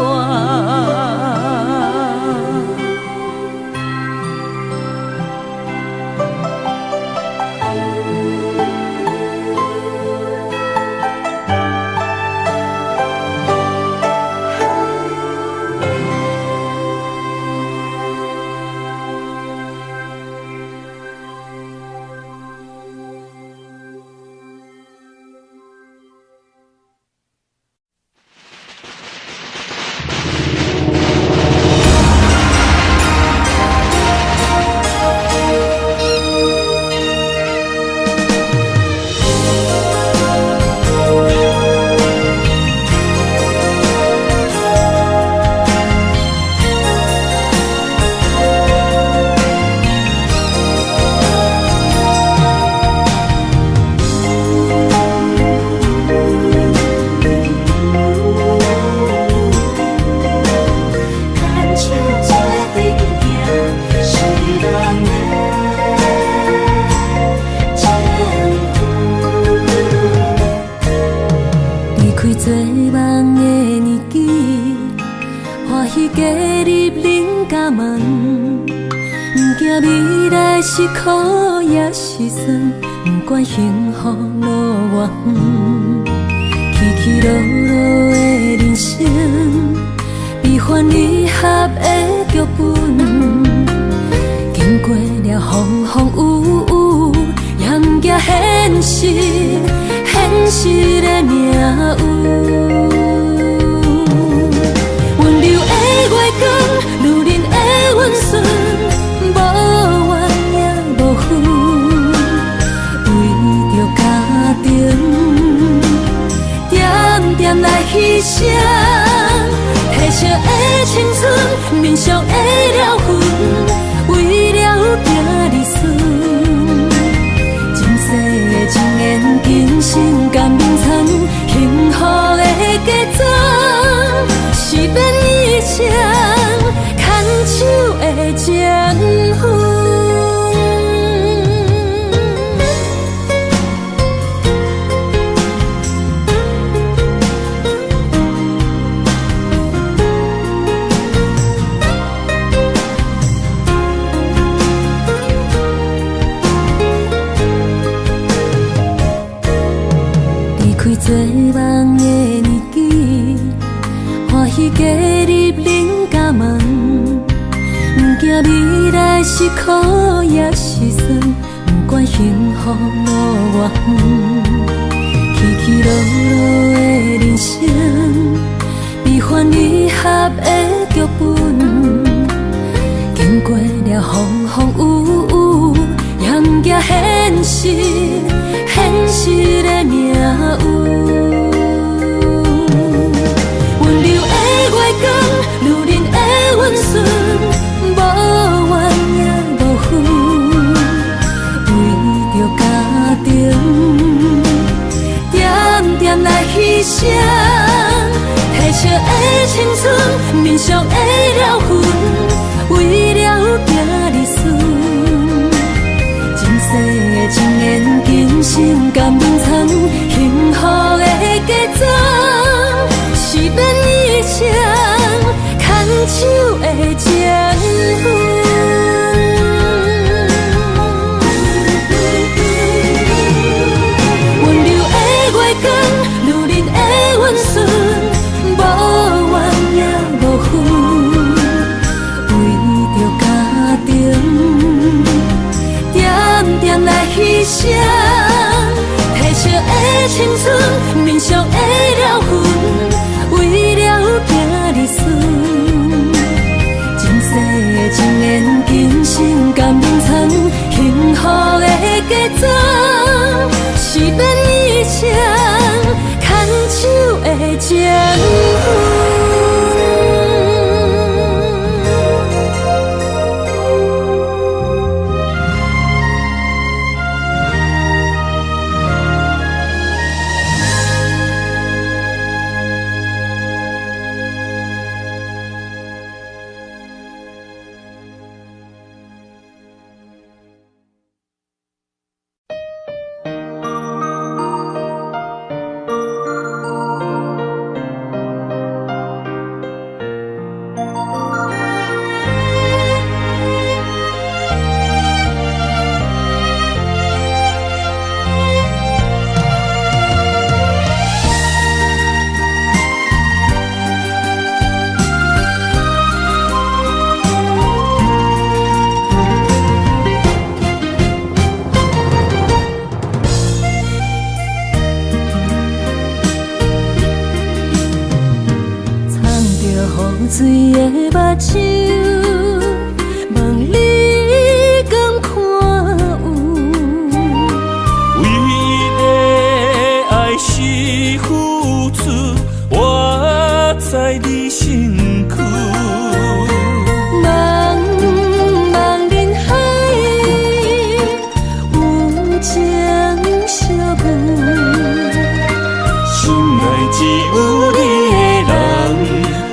做梦的年纪，欢喜加入恁家门，不惊未来是苦也是酸，不管幸福路偌远，起起落落的人生，悲欢离合的剧本，经过了风风雨雨，也不惊现实。现实的命运，温柔的月光，女人的温顺，无怨也无恨，为着家庭，点点来牺牲，褪色的青春，面上的了痕，为了行日顺。情缘今生甘眠床，幸福的家庄，是变以前牵手的情分。做梦的年纪，欢喜加入恁家门，不惊未来是苦也是酸，不管幸福路偌远，起起落落的人生，悲欢离合的剧本，经过了风风雨雨，也不惊现实，现实的命运。女人的温顺，无怨也无恨，为着家庭，点点来牺牲，褪色的青春，面上的了痕，为了行日顺。前世的情缘，今生甘眠床，幸福的家庄，是变以前。牵手的情分，温柔的月光，女人的温顺，无怨也无恨，为着家庭，点点来牺牲，褪色的青春，面上的了痕，为了行日顺。情缘今生甘眠床，幸福的家庄，是变以前牵手的情分。水的目睭，望你敢看有。为了爱是付出，我在你身躯。茫茫人海，有情相伴，心内只有你的人，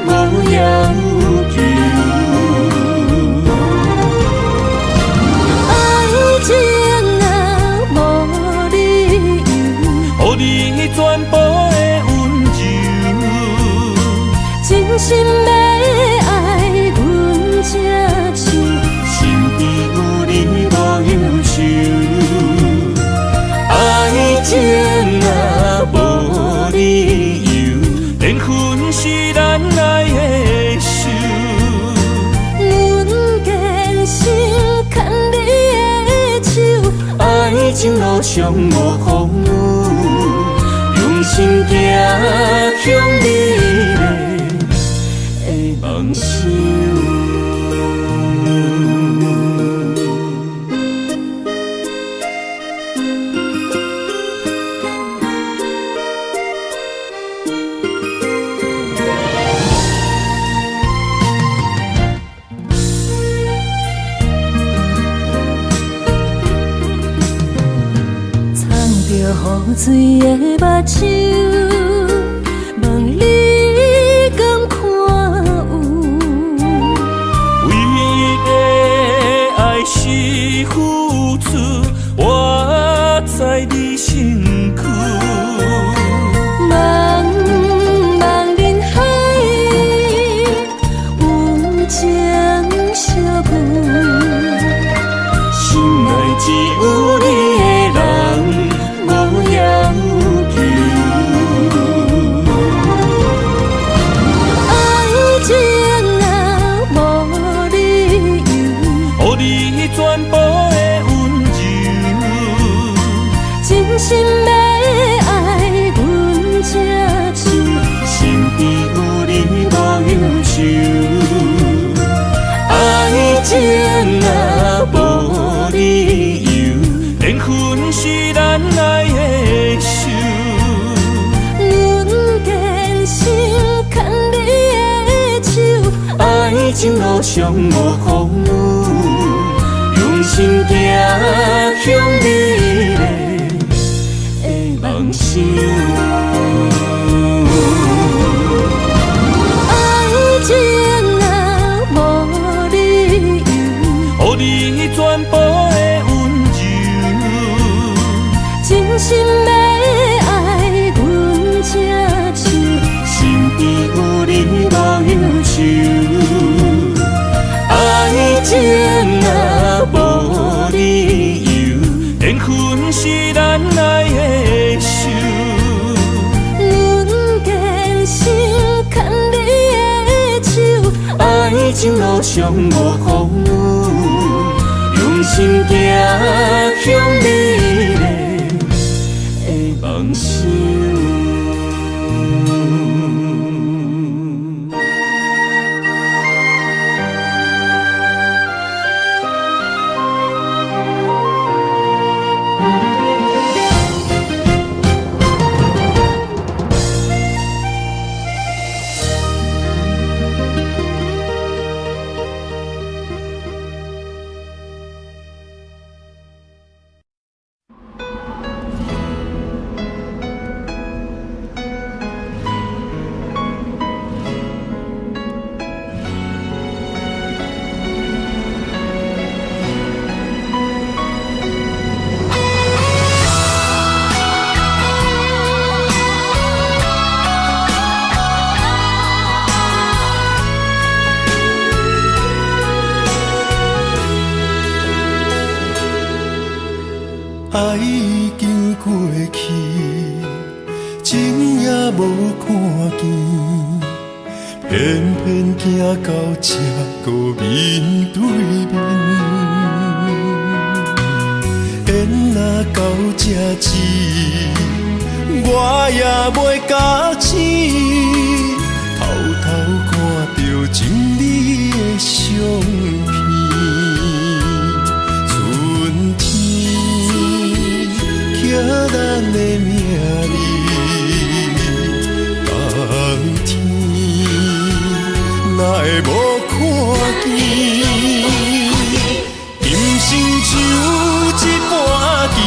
无要求。爱情啊，无理由，予你全部的温柔，真心要爱阮才手，身边有你无忧愁。爱情啊，无理由，缘分是咱爱的手。阮坚信牵你的手，爱情路上无风雨，用心行向美丽的梦想。雨水的目睭，望你敢看有。为了爱是付出，我在你身躯。茫茫人海，有情相伴，心内只有你的人，无要求。爱情啊，无理由，予你全部的温柔，真心要爱阮才手，身边有你无忧愁。爱情啊，无理由，缘分是咱爱的手。阮坚信牵你的手，爱情路上无风雨，用心行向美丽的梦想。爱情啊，无理由，予你全部的温柔，真心要爱阮才手，身边有你无忧愁。爱情啊，无理由，缘分是咱爱的手。阮坚信牵你的手，爱情路上无风雨，用心行向美丽的梦想。爱已经过去，情也无看见，偏偏行到这个面对面。缘若到这止，我也袂假死，偷偷看着情你的相片。春天刻咱的名字，冬天哪会无看见？今生就一盘棋，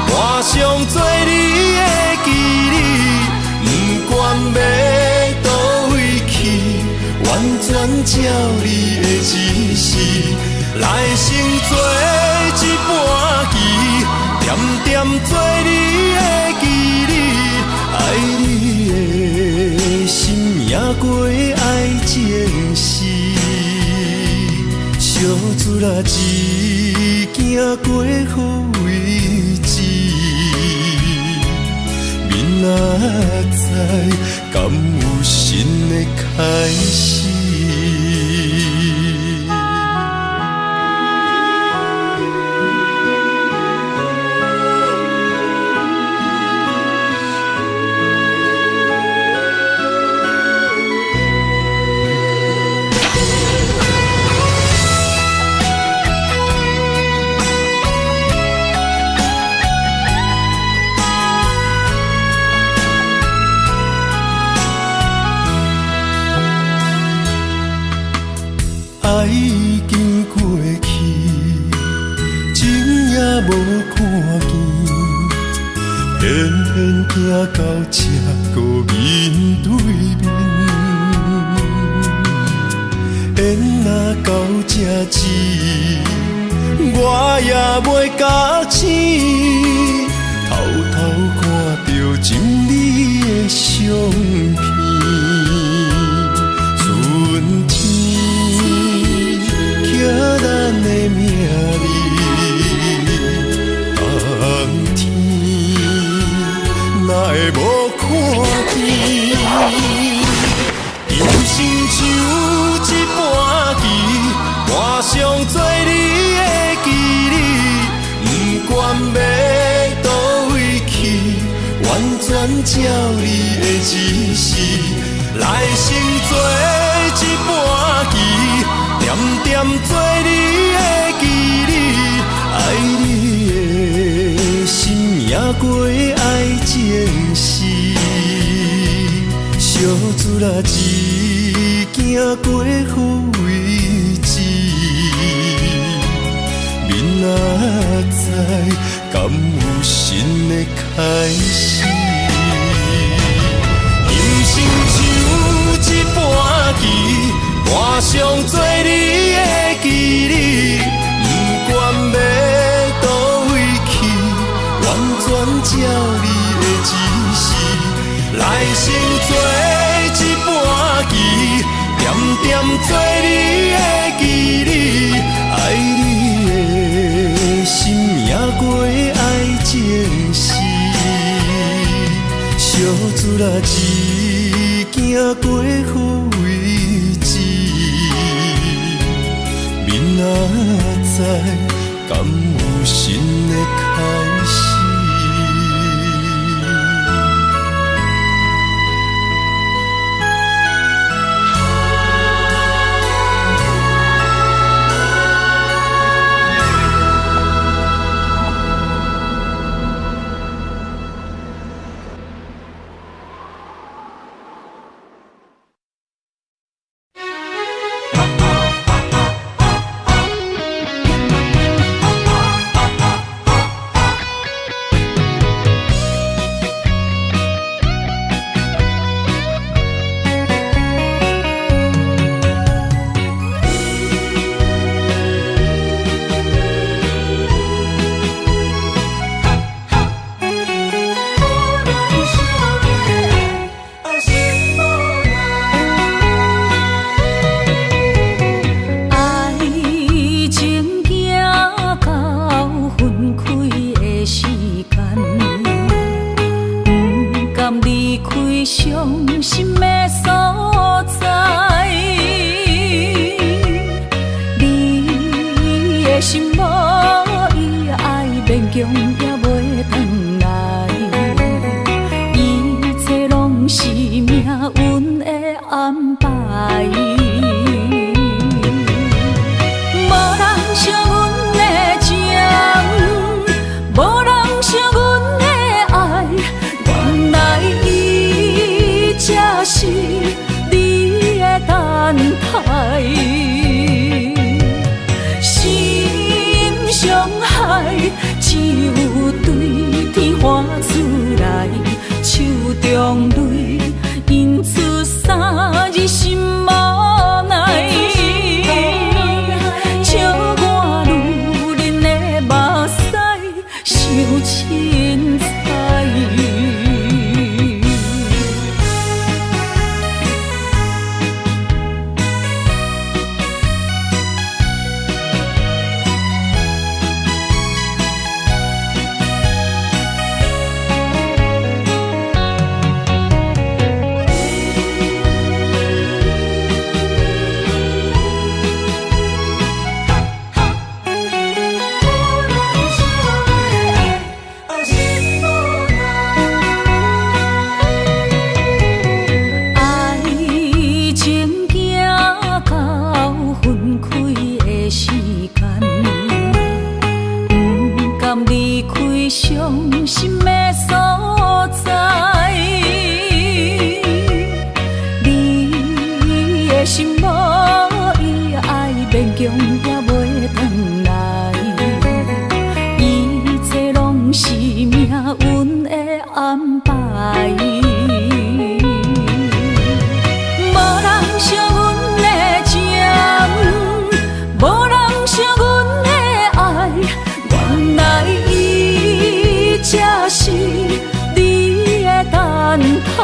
画上做你的记忆，不管要倒位去，完全照你的指示，来生做一盘棋，点点做你的记忆，爱你的心也过爱情诗，小船啊一行过好位置，明仔载敢有新的开始？爱已经过去，情也无看见，偏偏行到这个面对面。缘若到这止，我也袂假醒，偷偷看着情你的相片。春天刻咱的名字，冬天哪会无看见？人生就一盘棋，画上做你的记忆，不管要倒位去，完全照你的指示，来生做一盘棋，点点做你的记忆，爱你的心也过爱情诗，小船啊一行过好位置，明仔载敢有新的开始？人生就一盘棋，画上做你的记忆，不管要倒位去，完全照你的指示，来生做一盘棋，点点做你的记忆，爱你的心也过爱情诗，小船啊一行过好位置，明仔载敢有新的开始？安排。强也袂转来，一切拢是命运的安排。无人惜阮的情，无人惜阮的爱，原来伊才是你的等待。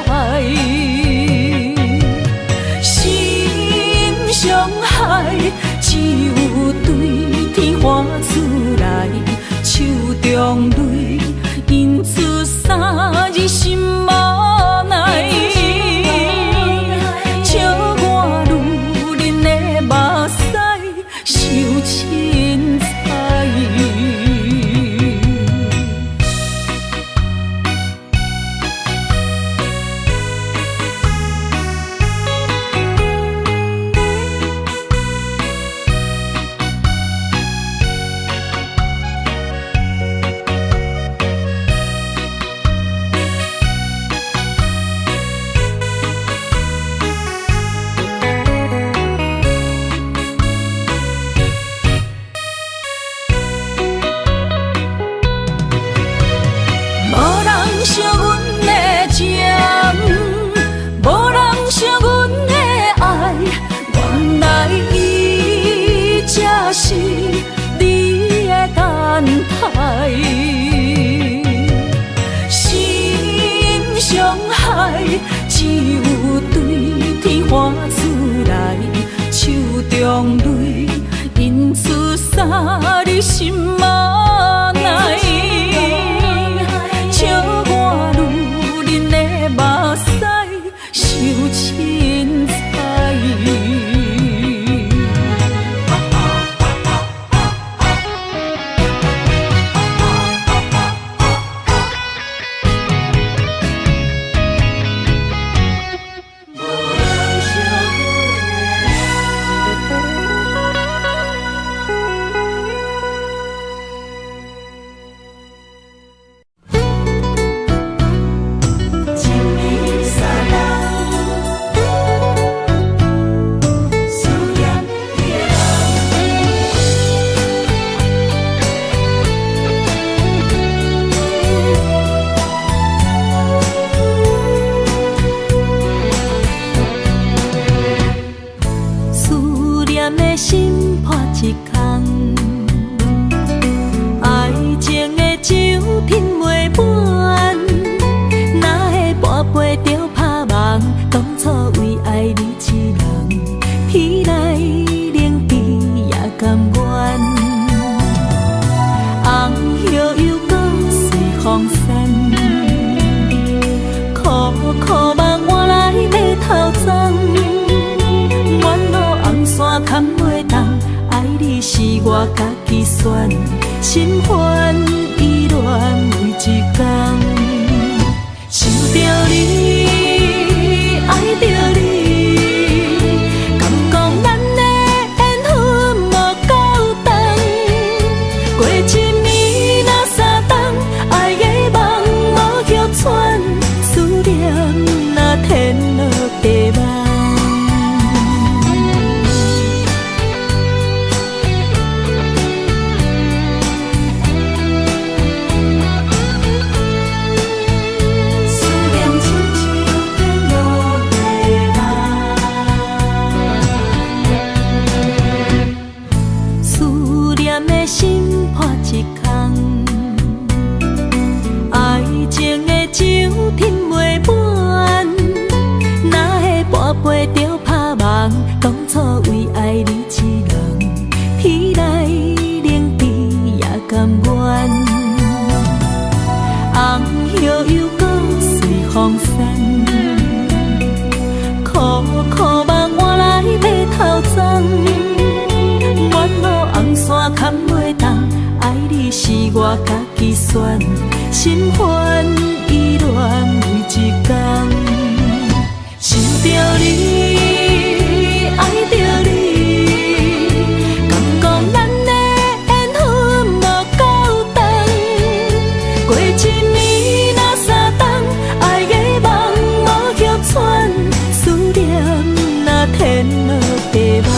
伤害只有对天花出来，手中泪印出三字心无奈，笑我女人的目屎受凊彩。惜阮的情，无人惜阮的爱，原来伊才是你的等待。心伤害只有对天花出来，手中泪印出三字心无奈。笑我女人的目屎受凊彩。心破一空，爱情的酒品袂满，哪会跋杯着拍梦？当初为爱你一人，天来冷滴也甘愿。红叶又搁随风散，苦苦梦换来马头鬃。远路红线牵袂动，爱你是我家己选，心烦意乱为一天。想着你，爱着你，敢讲咱的缘分无够长？过一暝若三冬，爱的梦无叫喘，思念若天落地网。心破一空，爱情的酒品袂满，哪会跋杯着拍梦？当初为爱你一人，天来冷滴也甘愿。红叶又搁随风散，苦苦梦换来马头鬃。远路红线牵袂动，爱你是我家己选，心烦意乱为一天。想着你，爱着你，敢讲咱的缘分无够长？过一暝若三冬，爱的梦无叫喘，思念若天落地网。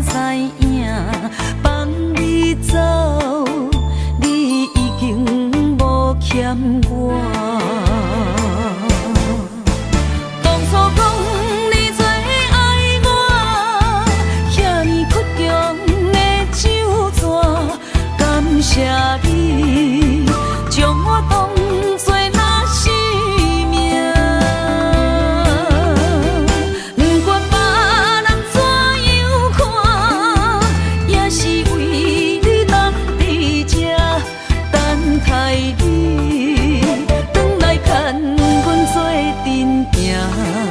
知影，放你走，你已经无欠我。当初讲你最爱我，遐尼倔强的手纸，感谢你将我当作那生命。不管别人怎样看，也是为你当伫这等待你，转来牵阮做阵行。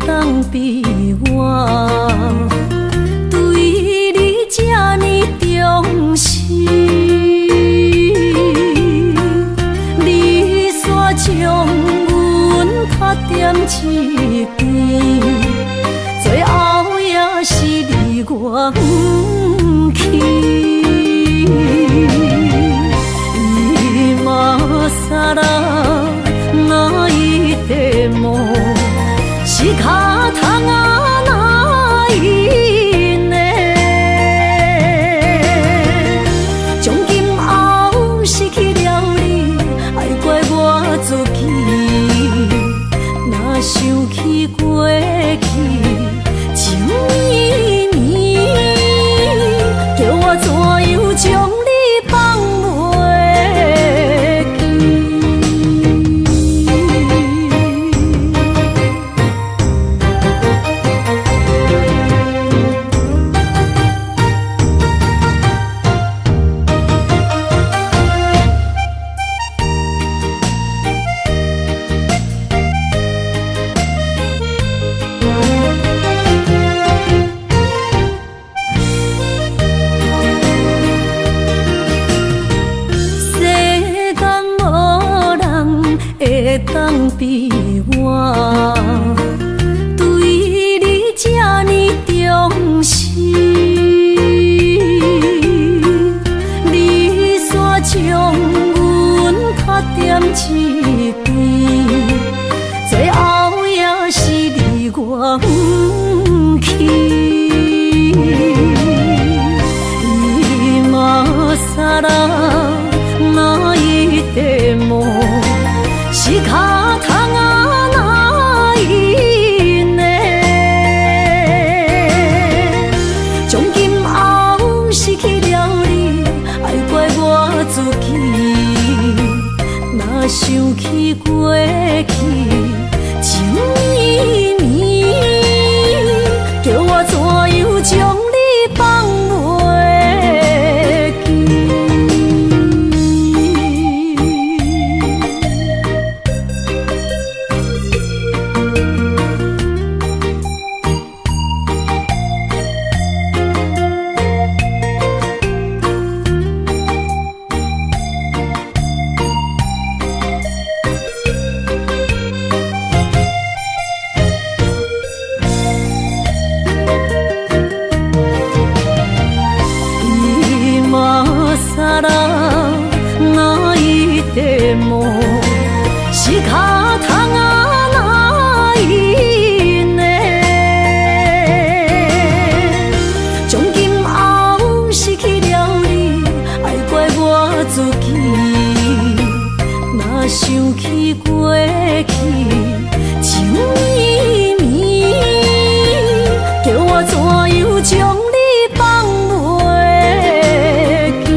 当比我对你这呢重视，你煞将阮拍点一边，最后也是你我不去。今さら泣いても仕方がないね。从今后失去了你，爱怪我自己。若想起过去情绵绵，叫我怎样将你放袂记？今さら泣いても仕方がないね。从今后失去了你，爱怪我自己。若想起过去情绵绵，叫我怎样将你放袂记？さら泣いても仕方がないね。从今后失去了你，爱怪我自己。若想起过去情绵绵，叫我怎样将你放袂记？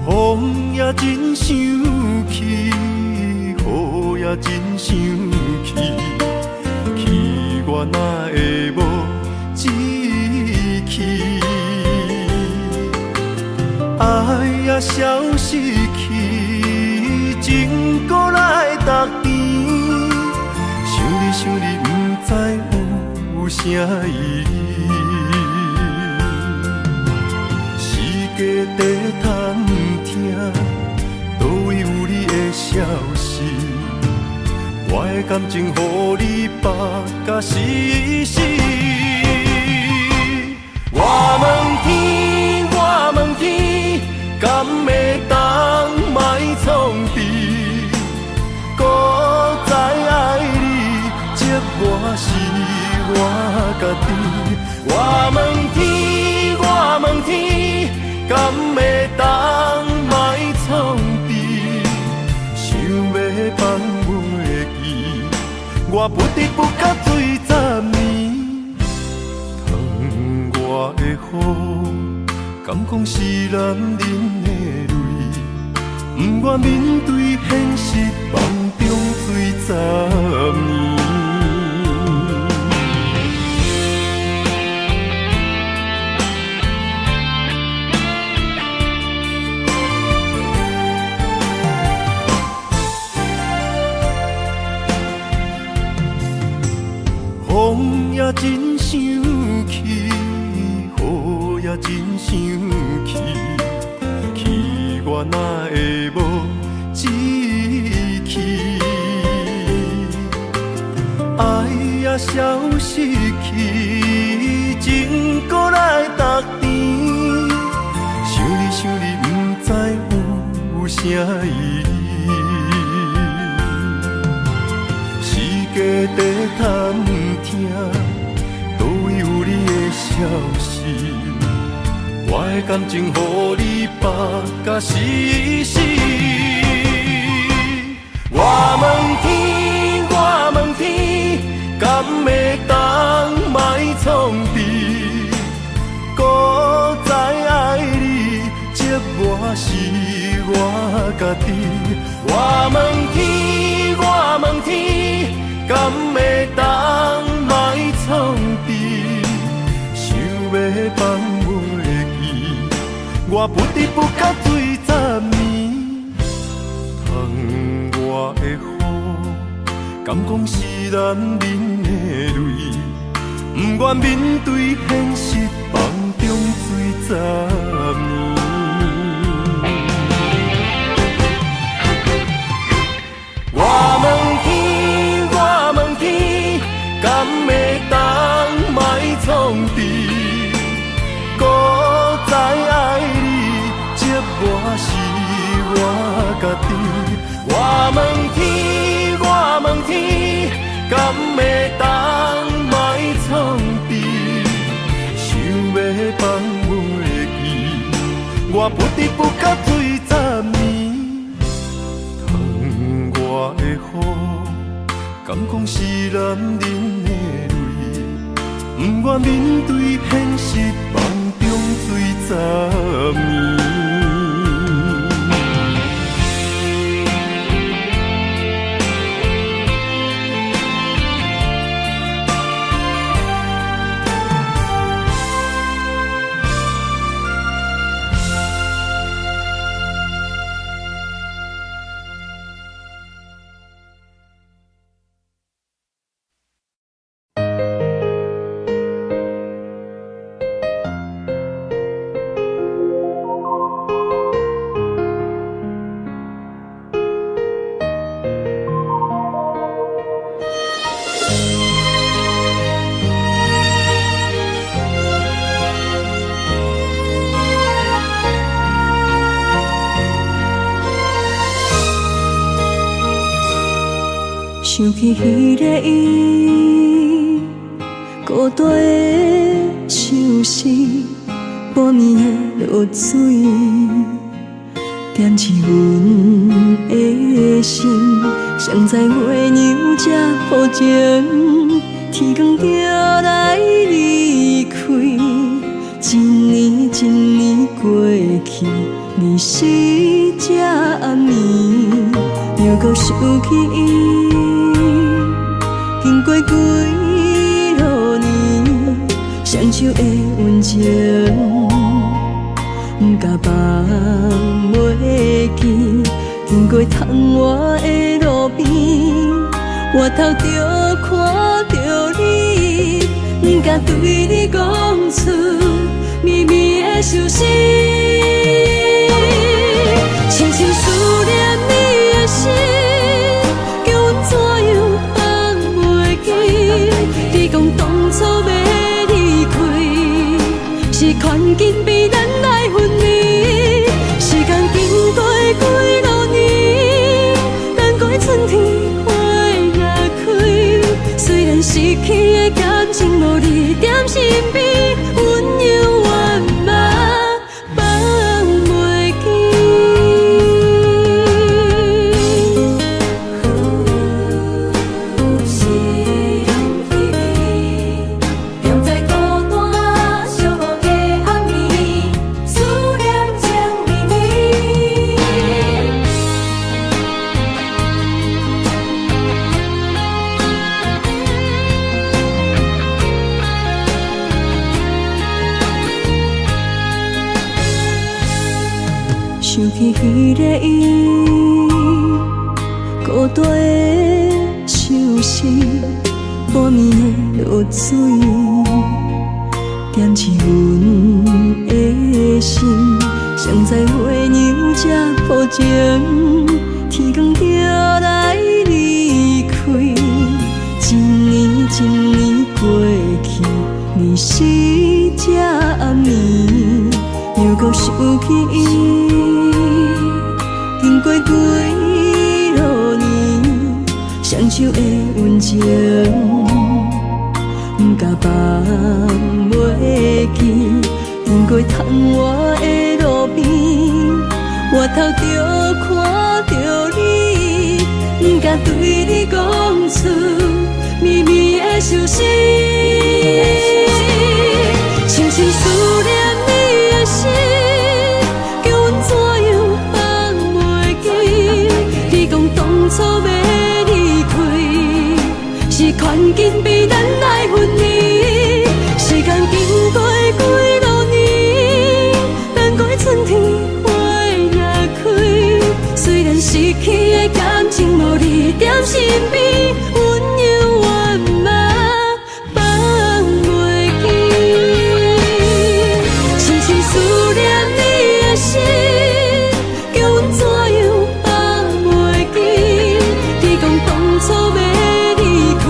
风也真生气，雨也真生气，气我哪会无志气？爱也消失去，情搁来逐甜。想你想你，不知有啥意义。时家地探听，倒位有你的消息？我的感情，予你绑甲死死。我问天，我问天，敢会当莫创治？搁再爱你，这我是我家己。我问天，我问天，敢会当莫创治？想要放袂记，我不得不甲水10年。窗外的雨，敢讲是男人的泪？不愿面对现实，梦中水10年。风也真生气，雨也真生气，气我哪会无志气？爱也消失去，情搁来逐甜。想你想你，不知有啥意义？家地探听，倒位有你的消息？我的感情，予你绑甲死死。我问天，我问天，敢会当莫创治？搁再爱你，这我是我家己。我问天，我问天，敢会当莫创治？想要放袂记，我不得不甲水10年。窗外的雨，敢讲是男人的泪？不愿面对现实，梦中水10年。我问天，我问天，敢会当莫创治？孤在爱你，寂寞是我家己。我问天，我问天，敢会当莫创治？想要放袂记，我不得不甲水10年。窗外的雨，敢讲是男人的泪？不愿面对现实，梦中水10年。想起彼个伊，孤单的相思，半暝的落水，点起阮的心。谁知月娘这薄情，天光就来离开。一年一年过去，日时这暗暝，又搁想起伊。经过几落年，双手的温情，不敢放袂记。经过窗外的路边，我头就看到你，不敢对你讲出绵绵的相思，深深思念你的心，叫阮怎样放袂记？你讲当初要离开，是看紧比咱来分离。时间经过几落年，等过春天花也开。虽然失去的感情无你踮身边，阮永远嘛放袂记。是用记忆，踮在孤单寂寞的暗暝，思念情绵绵。想起彼个伊，孤单的相思，半暝的落水，点起阮的心。谁知月娘这薄情，天光就来离开。一年一年过去，日时这暗暝，又搁想起伊。经过几落年，双手的温情，不敢放袂记。经过窗外的路边，我头就看到你，不敢对你讲出绵绵的相思，深深思念你的心，叫阮怎样放袂记？的感情无你踮身边，温柔我嘛放袂记。深深思念你的心，叫阮怎样放袂记？你讲当初要离开，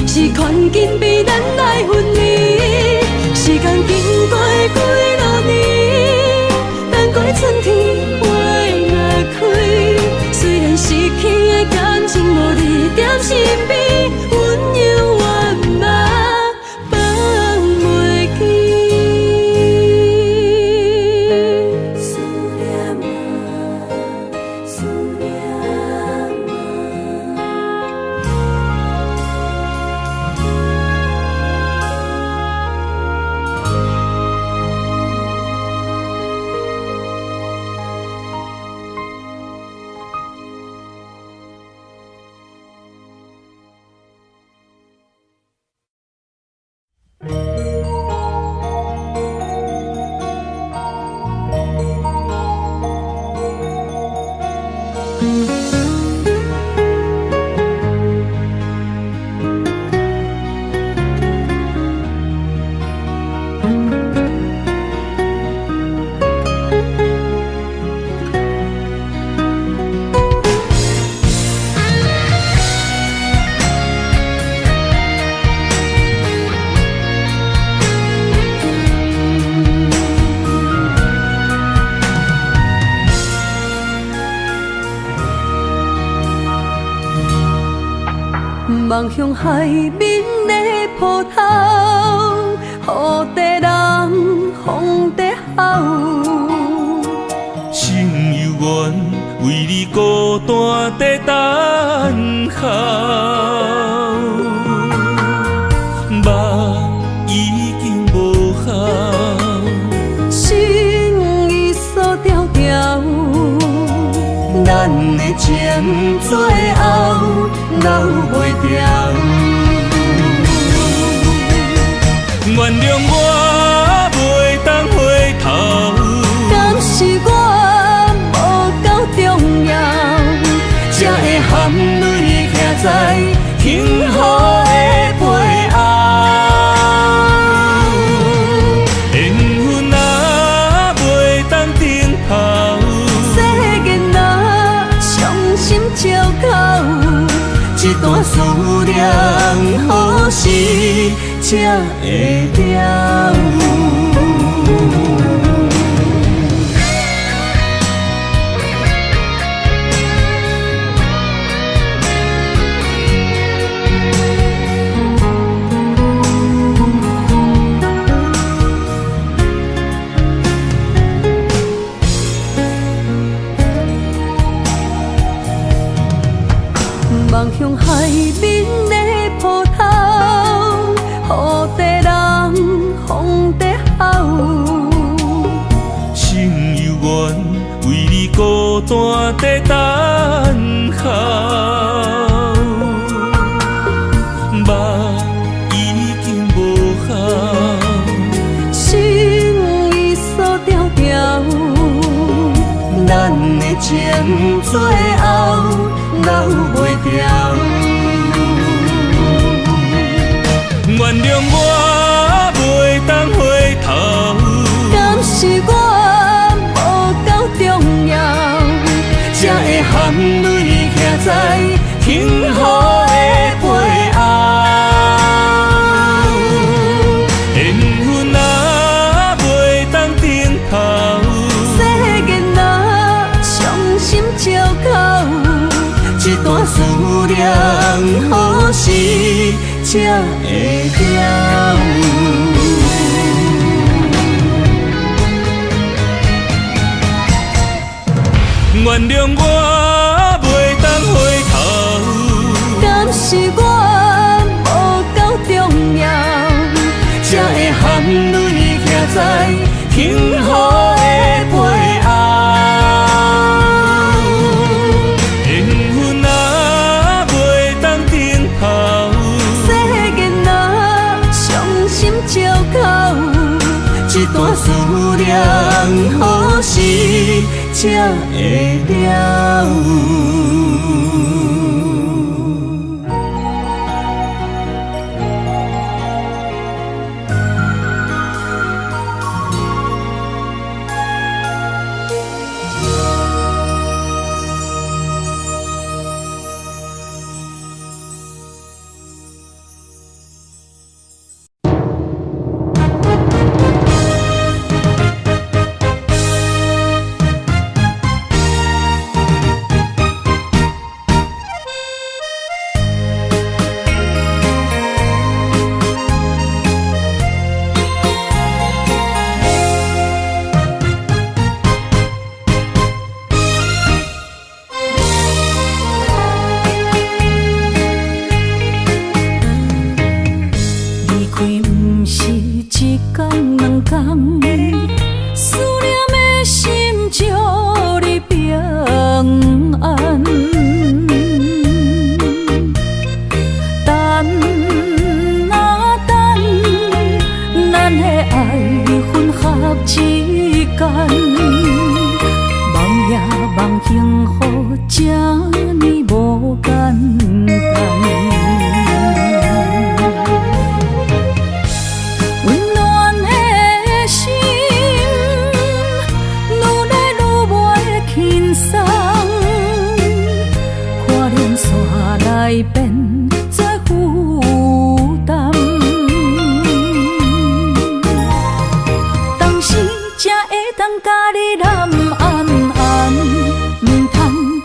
是看紧被咱来分离。时间经过几落年，等过春天花若开。虽然失去的感情无你踮身边，温柔我嘛放袂记。思念啊，思念望向海面的波涛，雨地人，风地吼。心犹原为你孤单在等候，梦已经无效，心已锁条条。咱的情最后留袂掉。原谅我袂当回头，敢是我无够重要，才会含泪徛在幸福的背后。缘分啊，袂当等候，世间啊，伤心借口。一段思念，何时才会了？望向海面的波涛，雨地人，风地吼。心犹原为你孤单在等候，梦已经无效，心已锁条条。咱的情最后留袂掉。原谅我袂当回头，敢是我无够重要，才会含泪徛在幸福的背后。缘分啊，袂当等候，世间啊，伤心借口。一段思念，何时才会了？原谅我袂当回头，敢是我无够重要，才会含泪徛在幸福的背后。缘分啊，袂当等候，世间啊，伤心借口。一段思念，何时才会了？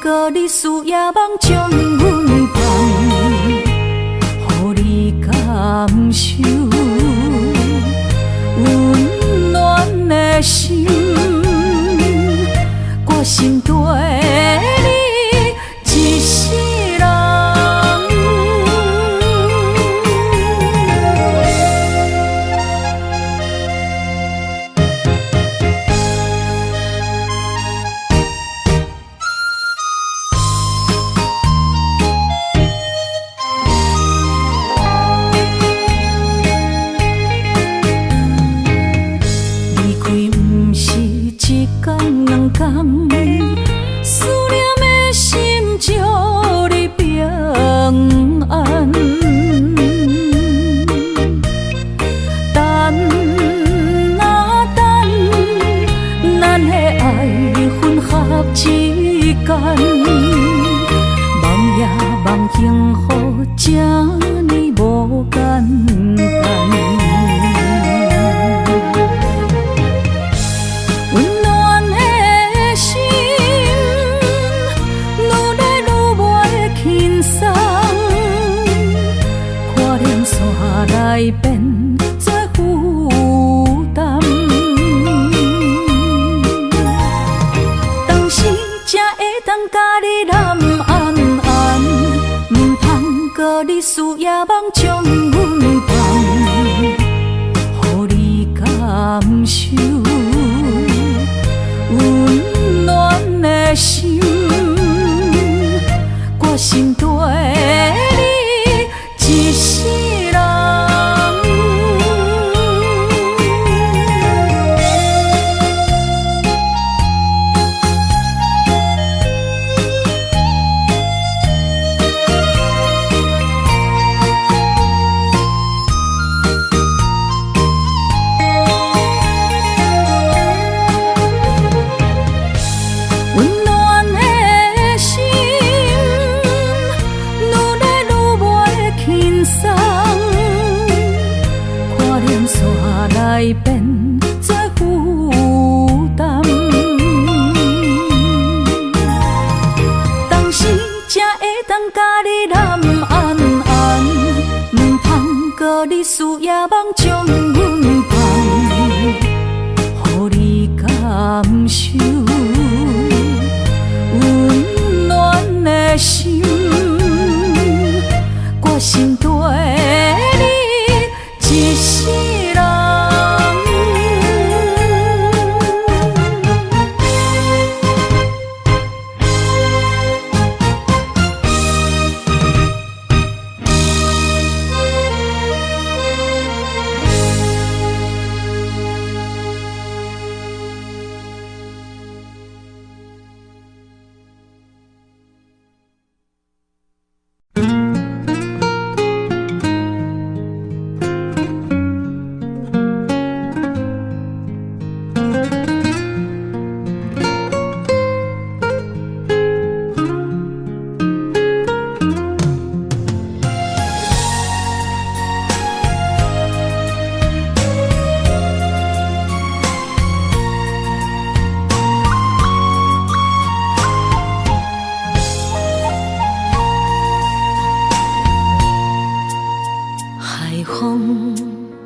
过你树叶梦将阮放，予你感受温暖的心，我心对你一世人。思念的心祝你平安，等啊等，咱的爱混合之间，梦也梦幸福这呢无简单。来变作负担，当时才会当甲你揽安安，唔通搁你思夜梦将阮放，予你感受温暖的心，我心对你一世人。来变作负担，当时才会当甲你揽安安，唔通搁你思夜梦将阮放，予你感受温暖的心，我心对你一世人。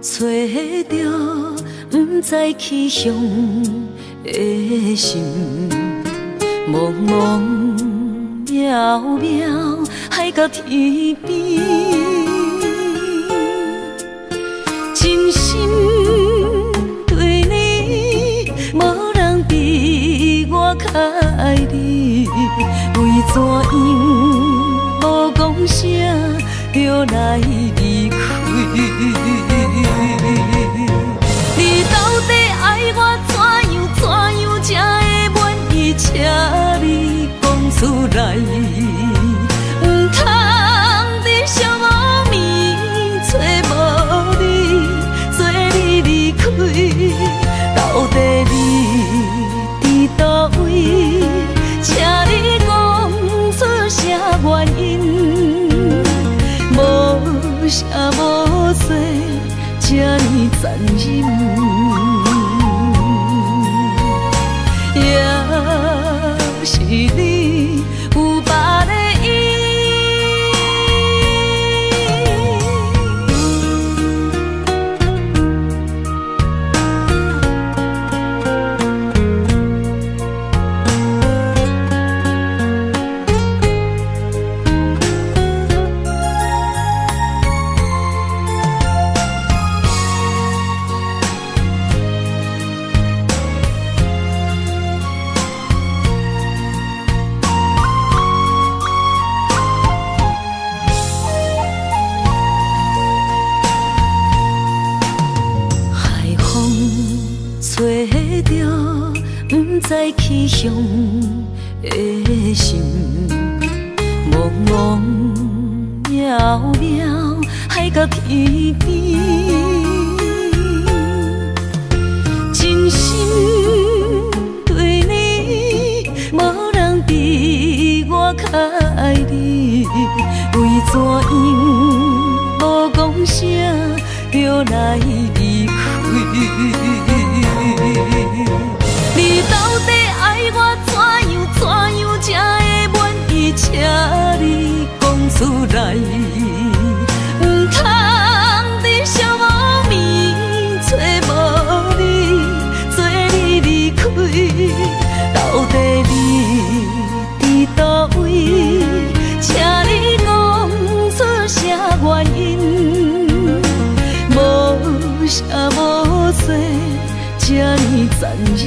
吹着不知去向的心，茫茫渺渺海到天边，真心对你无人比我较爱你，为怎样无讲声就来离开？你到底爱我怎样才会满意？请你讲出来，唔通在寂寞暝找无你，做你离开。到底你伫倒位？请你讲出啥原因？无啥无说，这呢残忍。也是你有伤的心，茫茫渺渺海角天边，真心对你，无人比我较爱你，为怎样无讲声就来离开？你到底爱我怎样才会满意？请你讲出来，不通在寂无眠找无你，做你离开。到底你伫倒位？请你讲出啥原因？无啥无做，这呢残忍。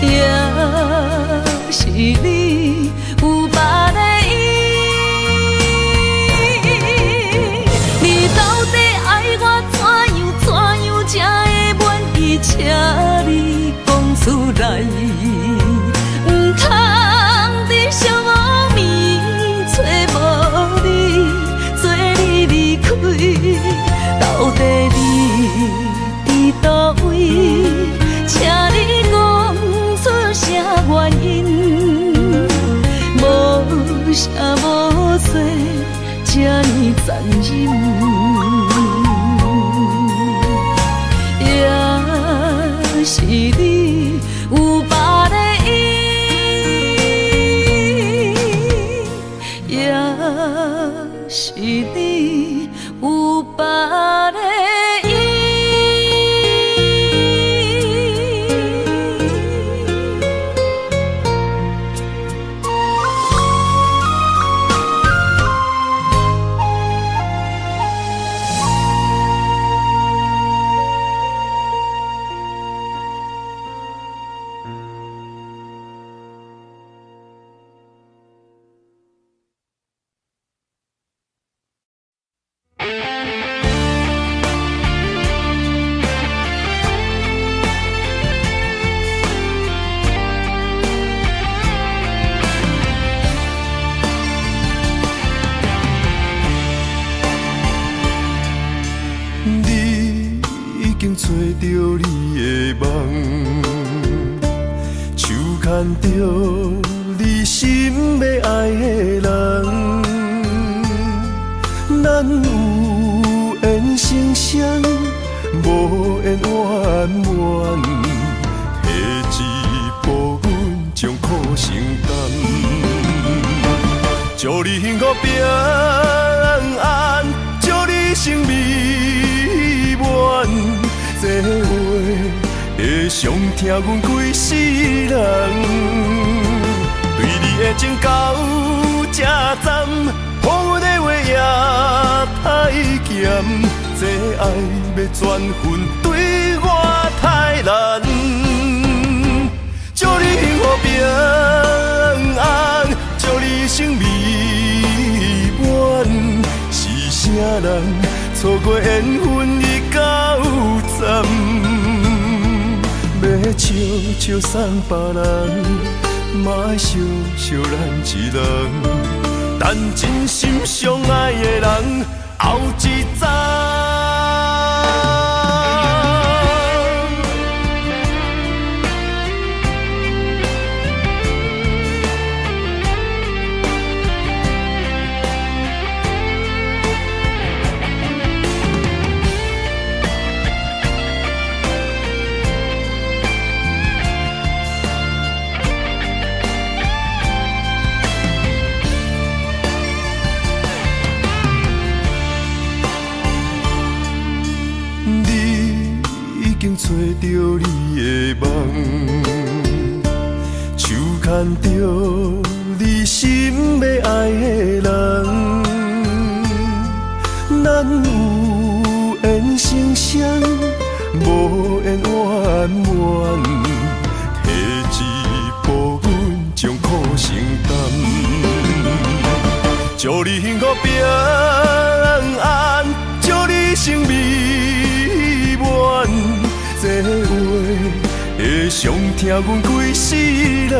也是你有别的意，你到底爱我怎样才会满意？请你讲出来，不通在寂无眠找无你，做你离开。到底你伫倒位？请你讲出啥原因？无啥无做，这呢残忍。也是你有别的意，也是你有别的意。找着你的梦，手牵着你心要爱的人，咱有缘成双，无缘圆满，下一步阮将苦承担，祝你幸福平安，祝你生美满。这话会伤疼阮规世人，对你的情到这站，予阮的话也太咸，这爱要转分对我太难。祝你幸福平安，祝你生美满，是啥人错过缘分已到站，要笑笑送别人，嘛爱惜惜咱一人，等真心相爱的人后一站。找着你的梦，手牵着你心要爱的人，咱有缘成双，无缘圆满，下一步阮将苦承担，祝你幸福平安，祝你生美满。这话会伤疼阮规世人。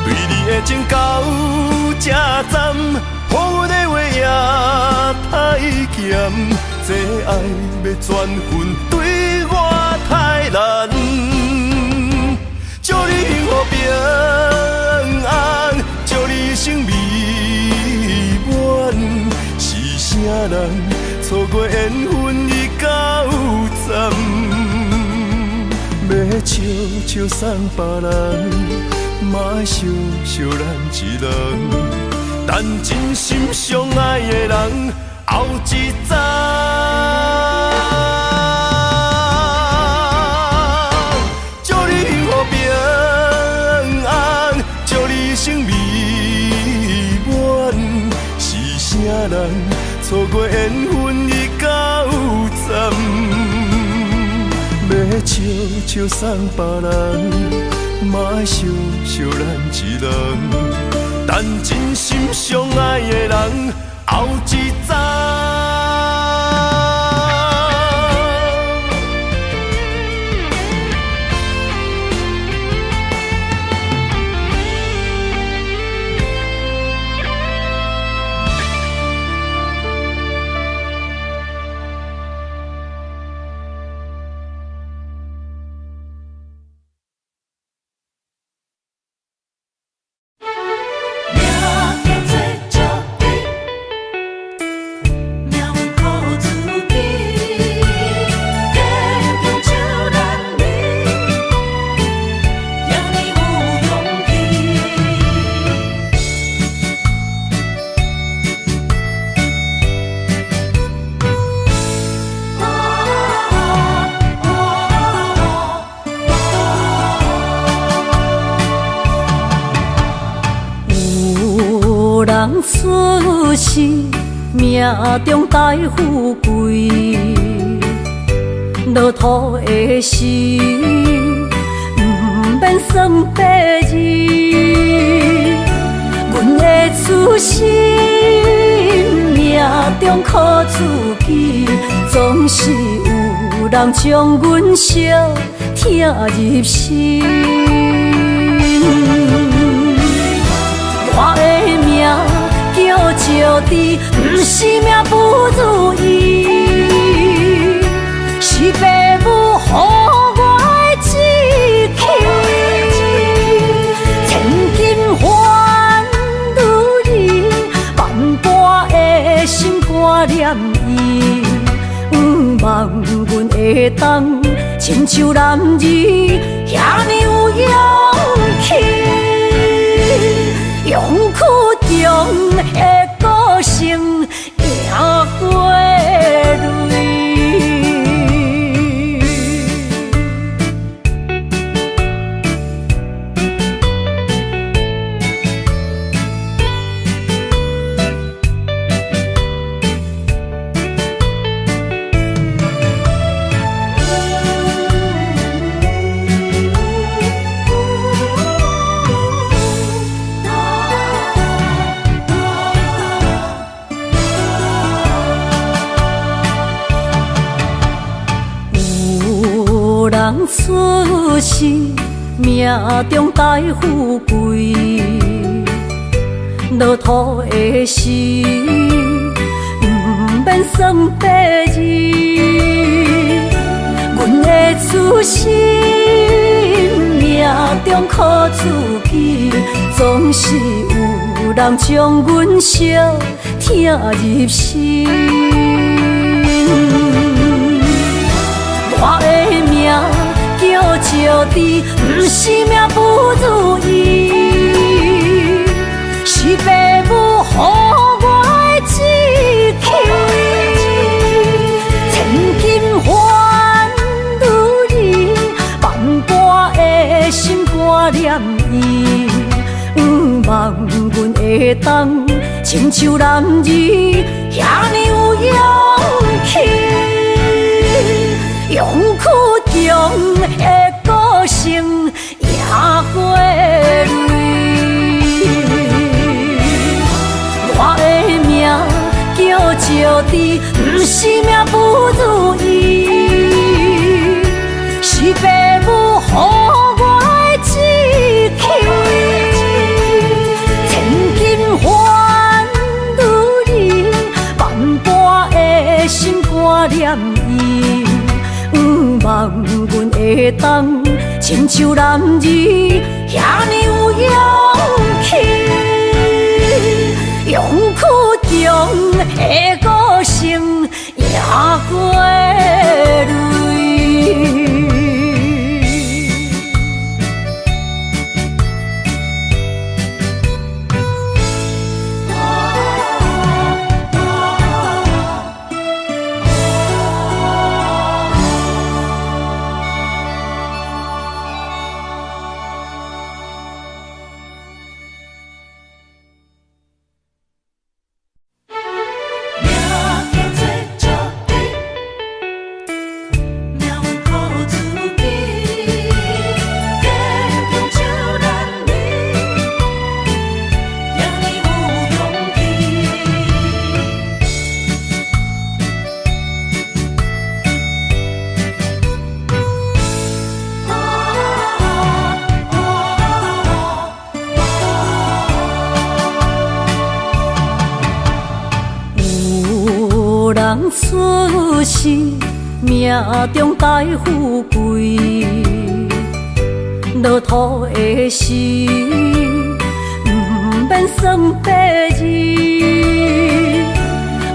对你的情到这站，予阮的话也太咸，这爱要转分对我太难。祝你幸福平安，祝你生美满。是啥人错过缘分已到站？要笑笑送别人，嘛会想想咱一人。但真心相爱的人，后一站。祝你幸福平安，祝你生美满。是啥人错过缘分已到站？要笑笑送别人，嘛会想想咱一人。但真心相爱的人，后一站。出世命中带富贵，落土的时，不免算白字。阮的出身命中靠自己，总是有人将阮惜听入心。我的命叫石地，不是命不如意，是父母予我的志气。千金换如意，万般的心挂念伊。望阮会当亲像男儿遐尼有勇气。勇气中的个性赢过泪。人出世命中带富贵，落土的时，不免算白字。阮的出身命中靠自己，总是有人将阮惜听入心。我的命叫石地，不是命不如意，是父母予我的志气。千金换如意，万般的心挂念伊。望阮会当亲像男儿遐尼有勇气。勇气中的个性赢过泪。我的命叫石地，不是命不如意，是父会当亲像男儿遐尼有勇气，勇气中的歌声也过泪。出世命中带富贵，落土的时，不免算白字。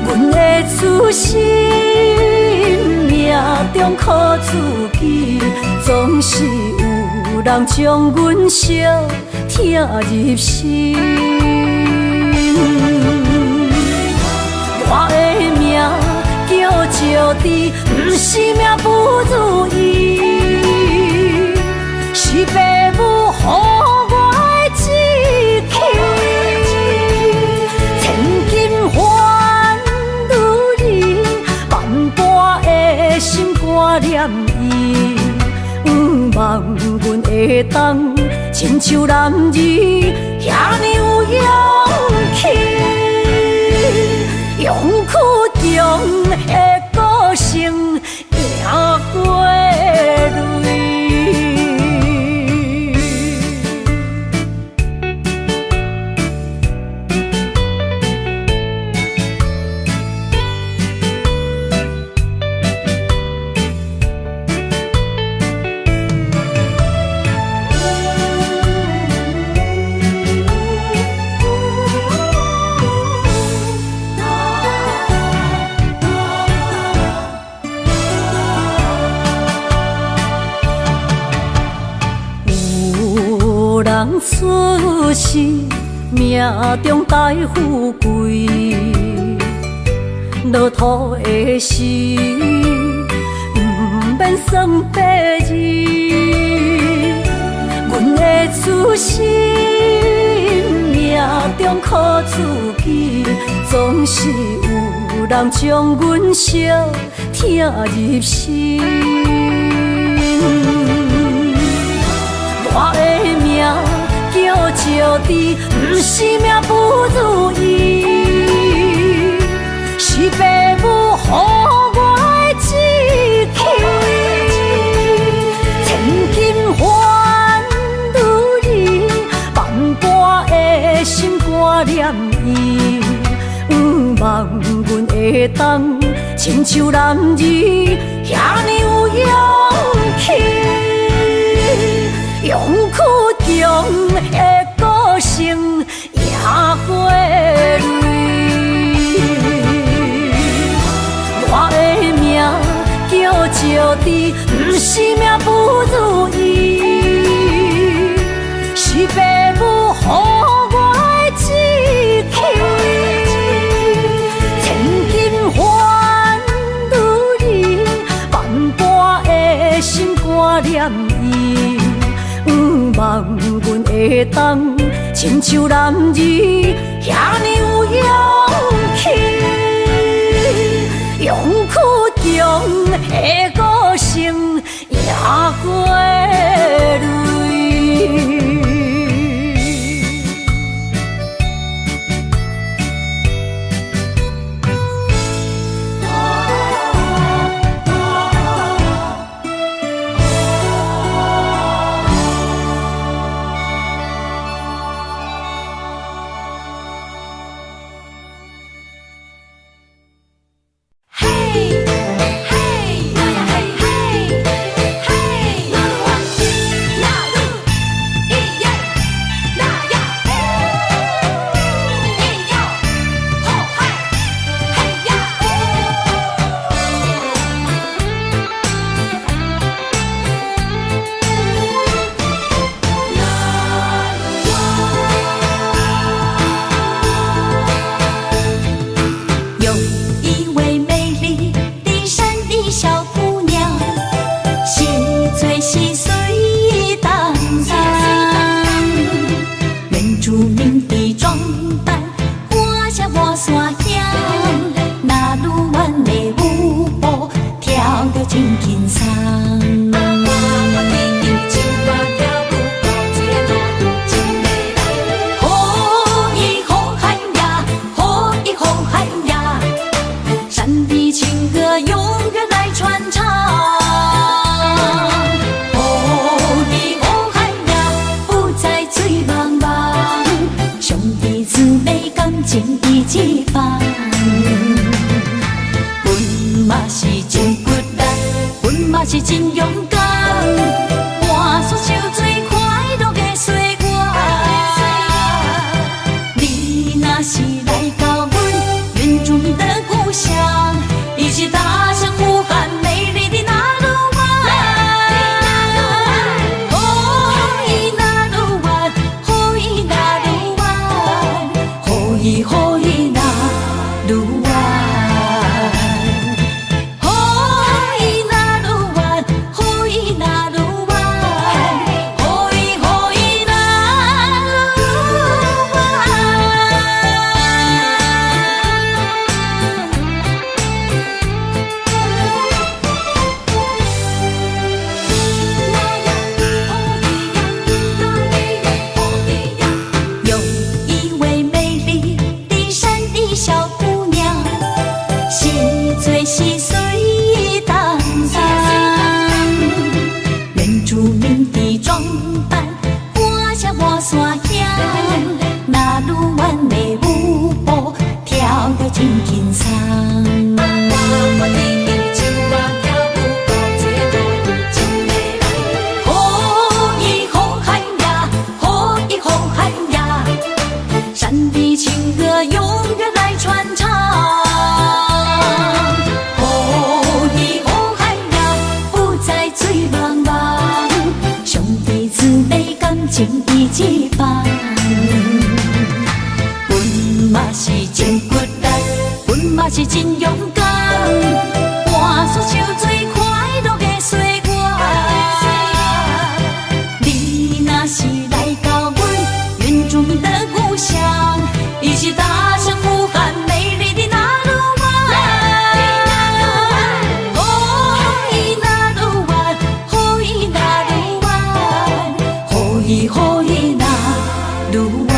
阮的出身命中靠自己，总是有人将阮惜听入心。我的命叫石地，不是命不如意，是父母予我的志气。千金换如意，万般的心挂念伊。望阮会当亲像男儿遐尼有勇气。勇气中的歌声赢过泪。人出世命中带富贵，落土的时，不免算白字。阮的出身命中靠自己，总是有人将阮惜听入心。我的命叫石地，不是命不如意，是父母予我的志气。千金换如意，万般的心挂念伊。望阮会当亲像男儿遐尼有勇气。勇气中的歌声赢过泪。我的命叫石地，不是命不如意，是父母予我的志气。千金换如意，万般的心挂念伊。望阮会当亲像男儿遐尼有勇气。勇气中的歌声赢过泪。嘿，嘿，呀呀嘿嘿，嘿，呀满山乡，那女阮的舞步跳得真轻松。我的手啊跳舞到这个真美丽，好伊好汉呀，好伊好汉呀，山的情歌永远来传唱。好伊好汉呀，不再醉茫茫，兄弟姊妹感情已一般。阮嘛是真骨力，阮嘛是真勇敢，汗水手最快乐的岁月。你若是来到阮原住民的故乡，一起踏上呼喊美丽的那路湾。哦，伊那路湾，哦，伊那路湾，哦，伊哦伊那路湾。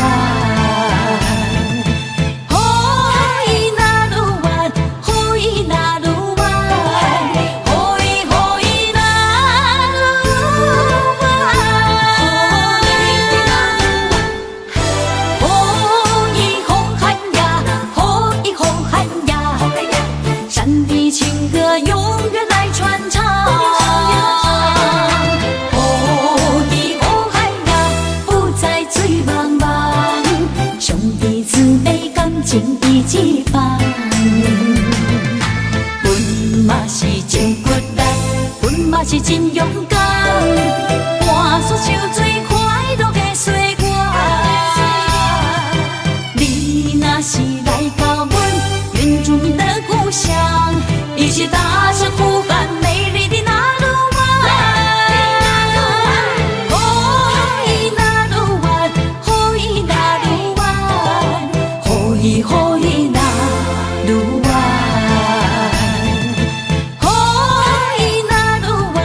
情义一般，阮嘛是真骨力，阮嘛是真勇敢，汗水手最快乐的岁月。你若是来到阮原住民的故乡，一起踏上呼喊美丽的那路湾。哦，伊那路湾，哦，伊那路湾，哦，伊哦伊那路湾，哦，伊那路湾，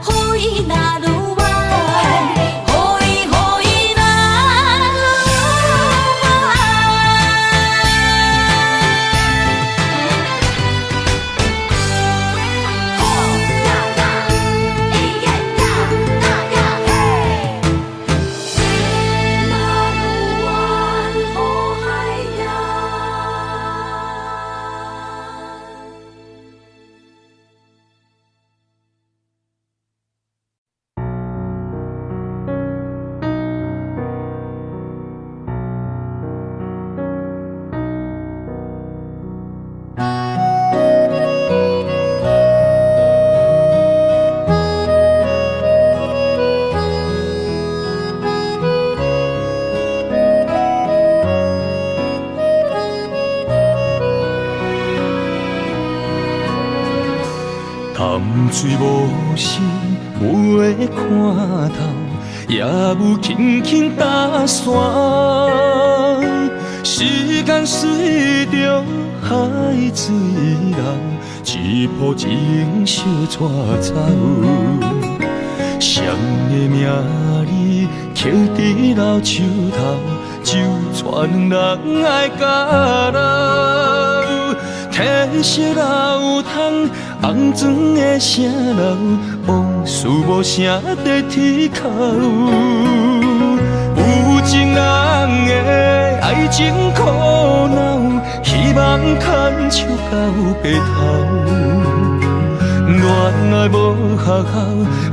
哦，伊那路湾，哦，伊哦伊那潭水无声，无会看透，也有轻轻打散。时间随着海水流，一步情小带走。谁的名字刻在老树头，就全人爱甲老。褪色老窗，红砖的城楼，往事无声在天口。有情人的爱情苦恼，希望牵手到白头。恋爱无学校，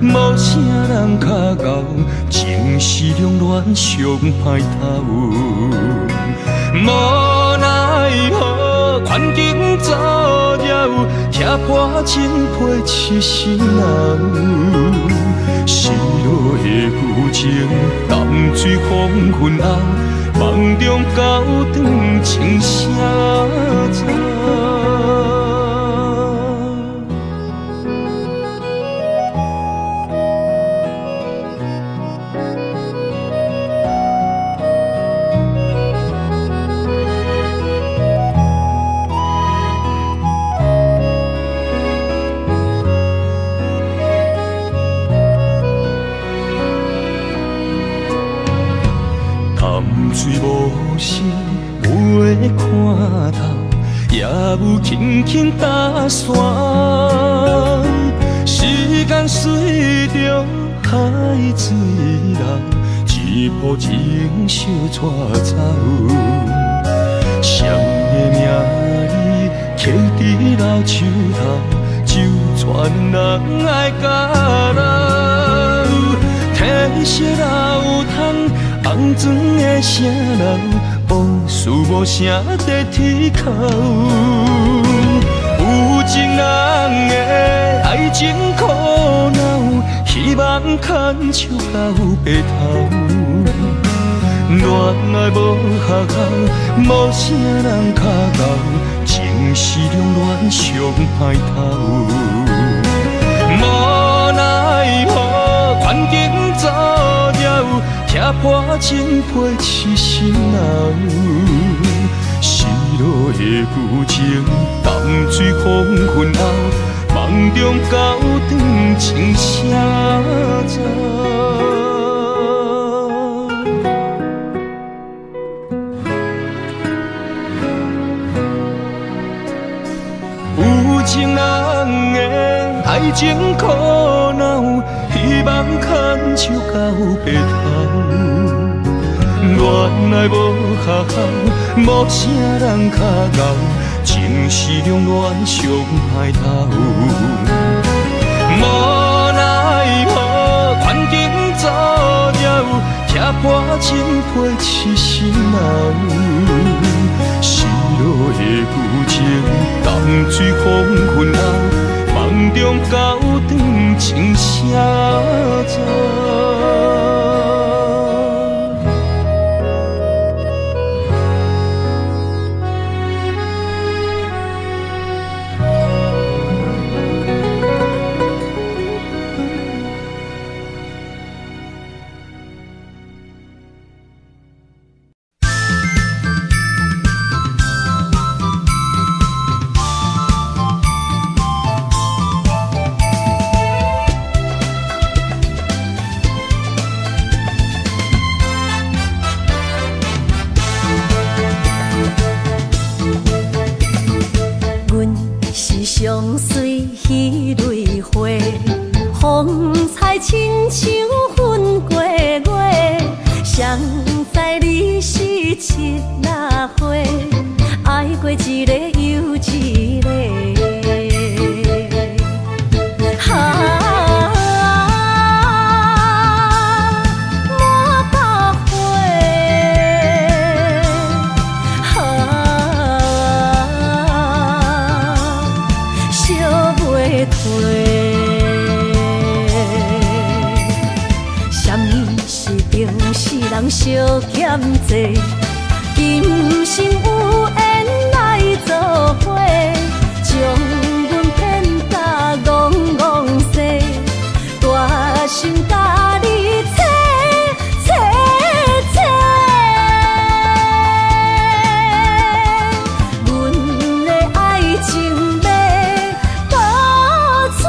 无啥人较敖，情是两恋上歹头。无奈何，环境造谣，踢破真配痴心人。失落的旧情，淡水黄昏后，梦中高长情声走。水无声，无会看透，也有轻轻打散。时间随着海水流，一步情小带走。谁的名字刻伫老树头，就全人爱甲老。褪色老窗，红砖的城楼，无事无声在天口。有情人的爱情苦恼，希望牵手到白头。恋爱无学校，无啥人脚到，情是两恋上歹头。无奈何环境造谣，踢破情批痴心闹。失落的旧情，淡水黄昏后，梦中高长情谁走？有情人的爱情苦恼，希望牵手到白头。恋爱无学校，无啥人脚到，情是两恋上歹头。无奈何环境造谣，踢破情批痴心闹。失落的旧情，淡水黄昏后，梦中高长情谁走？相随彼蕊花，风采亲像云过月。谁知你是七那花，爱过一个又一个。人相欠债，今生有缘来作伙，将阮骗甲戆戆西，大心甲你切切切，阮的爱情要倒找。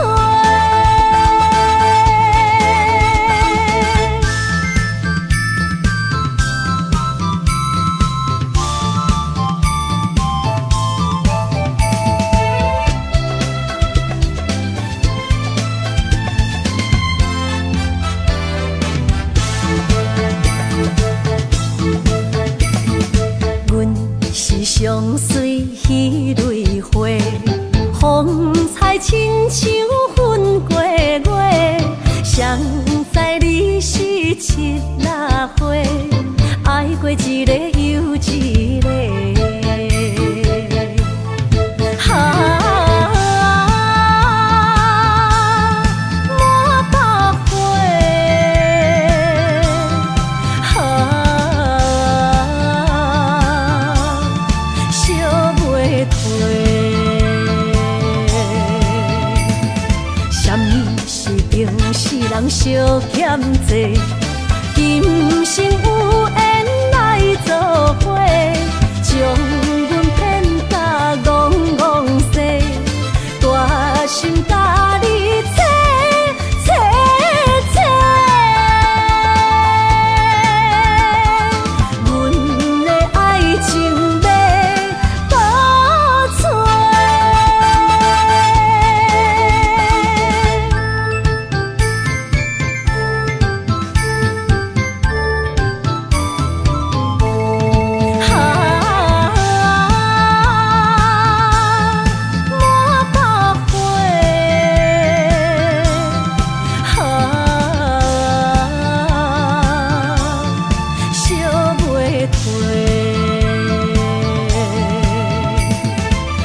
退。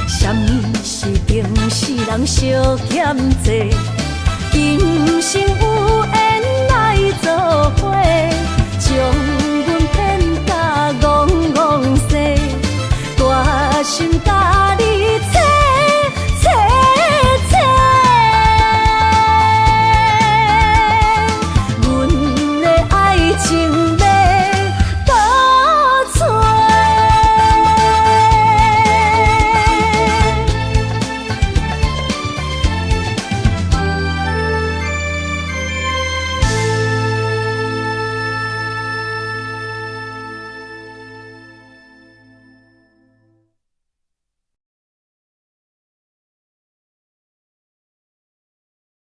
什么是平世人相欠债？今生有缘来作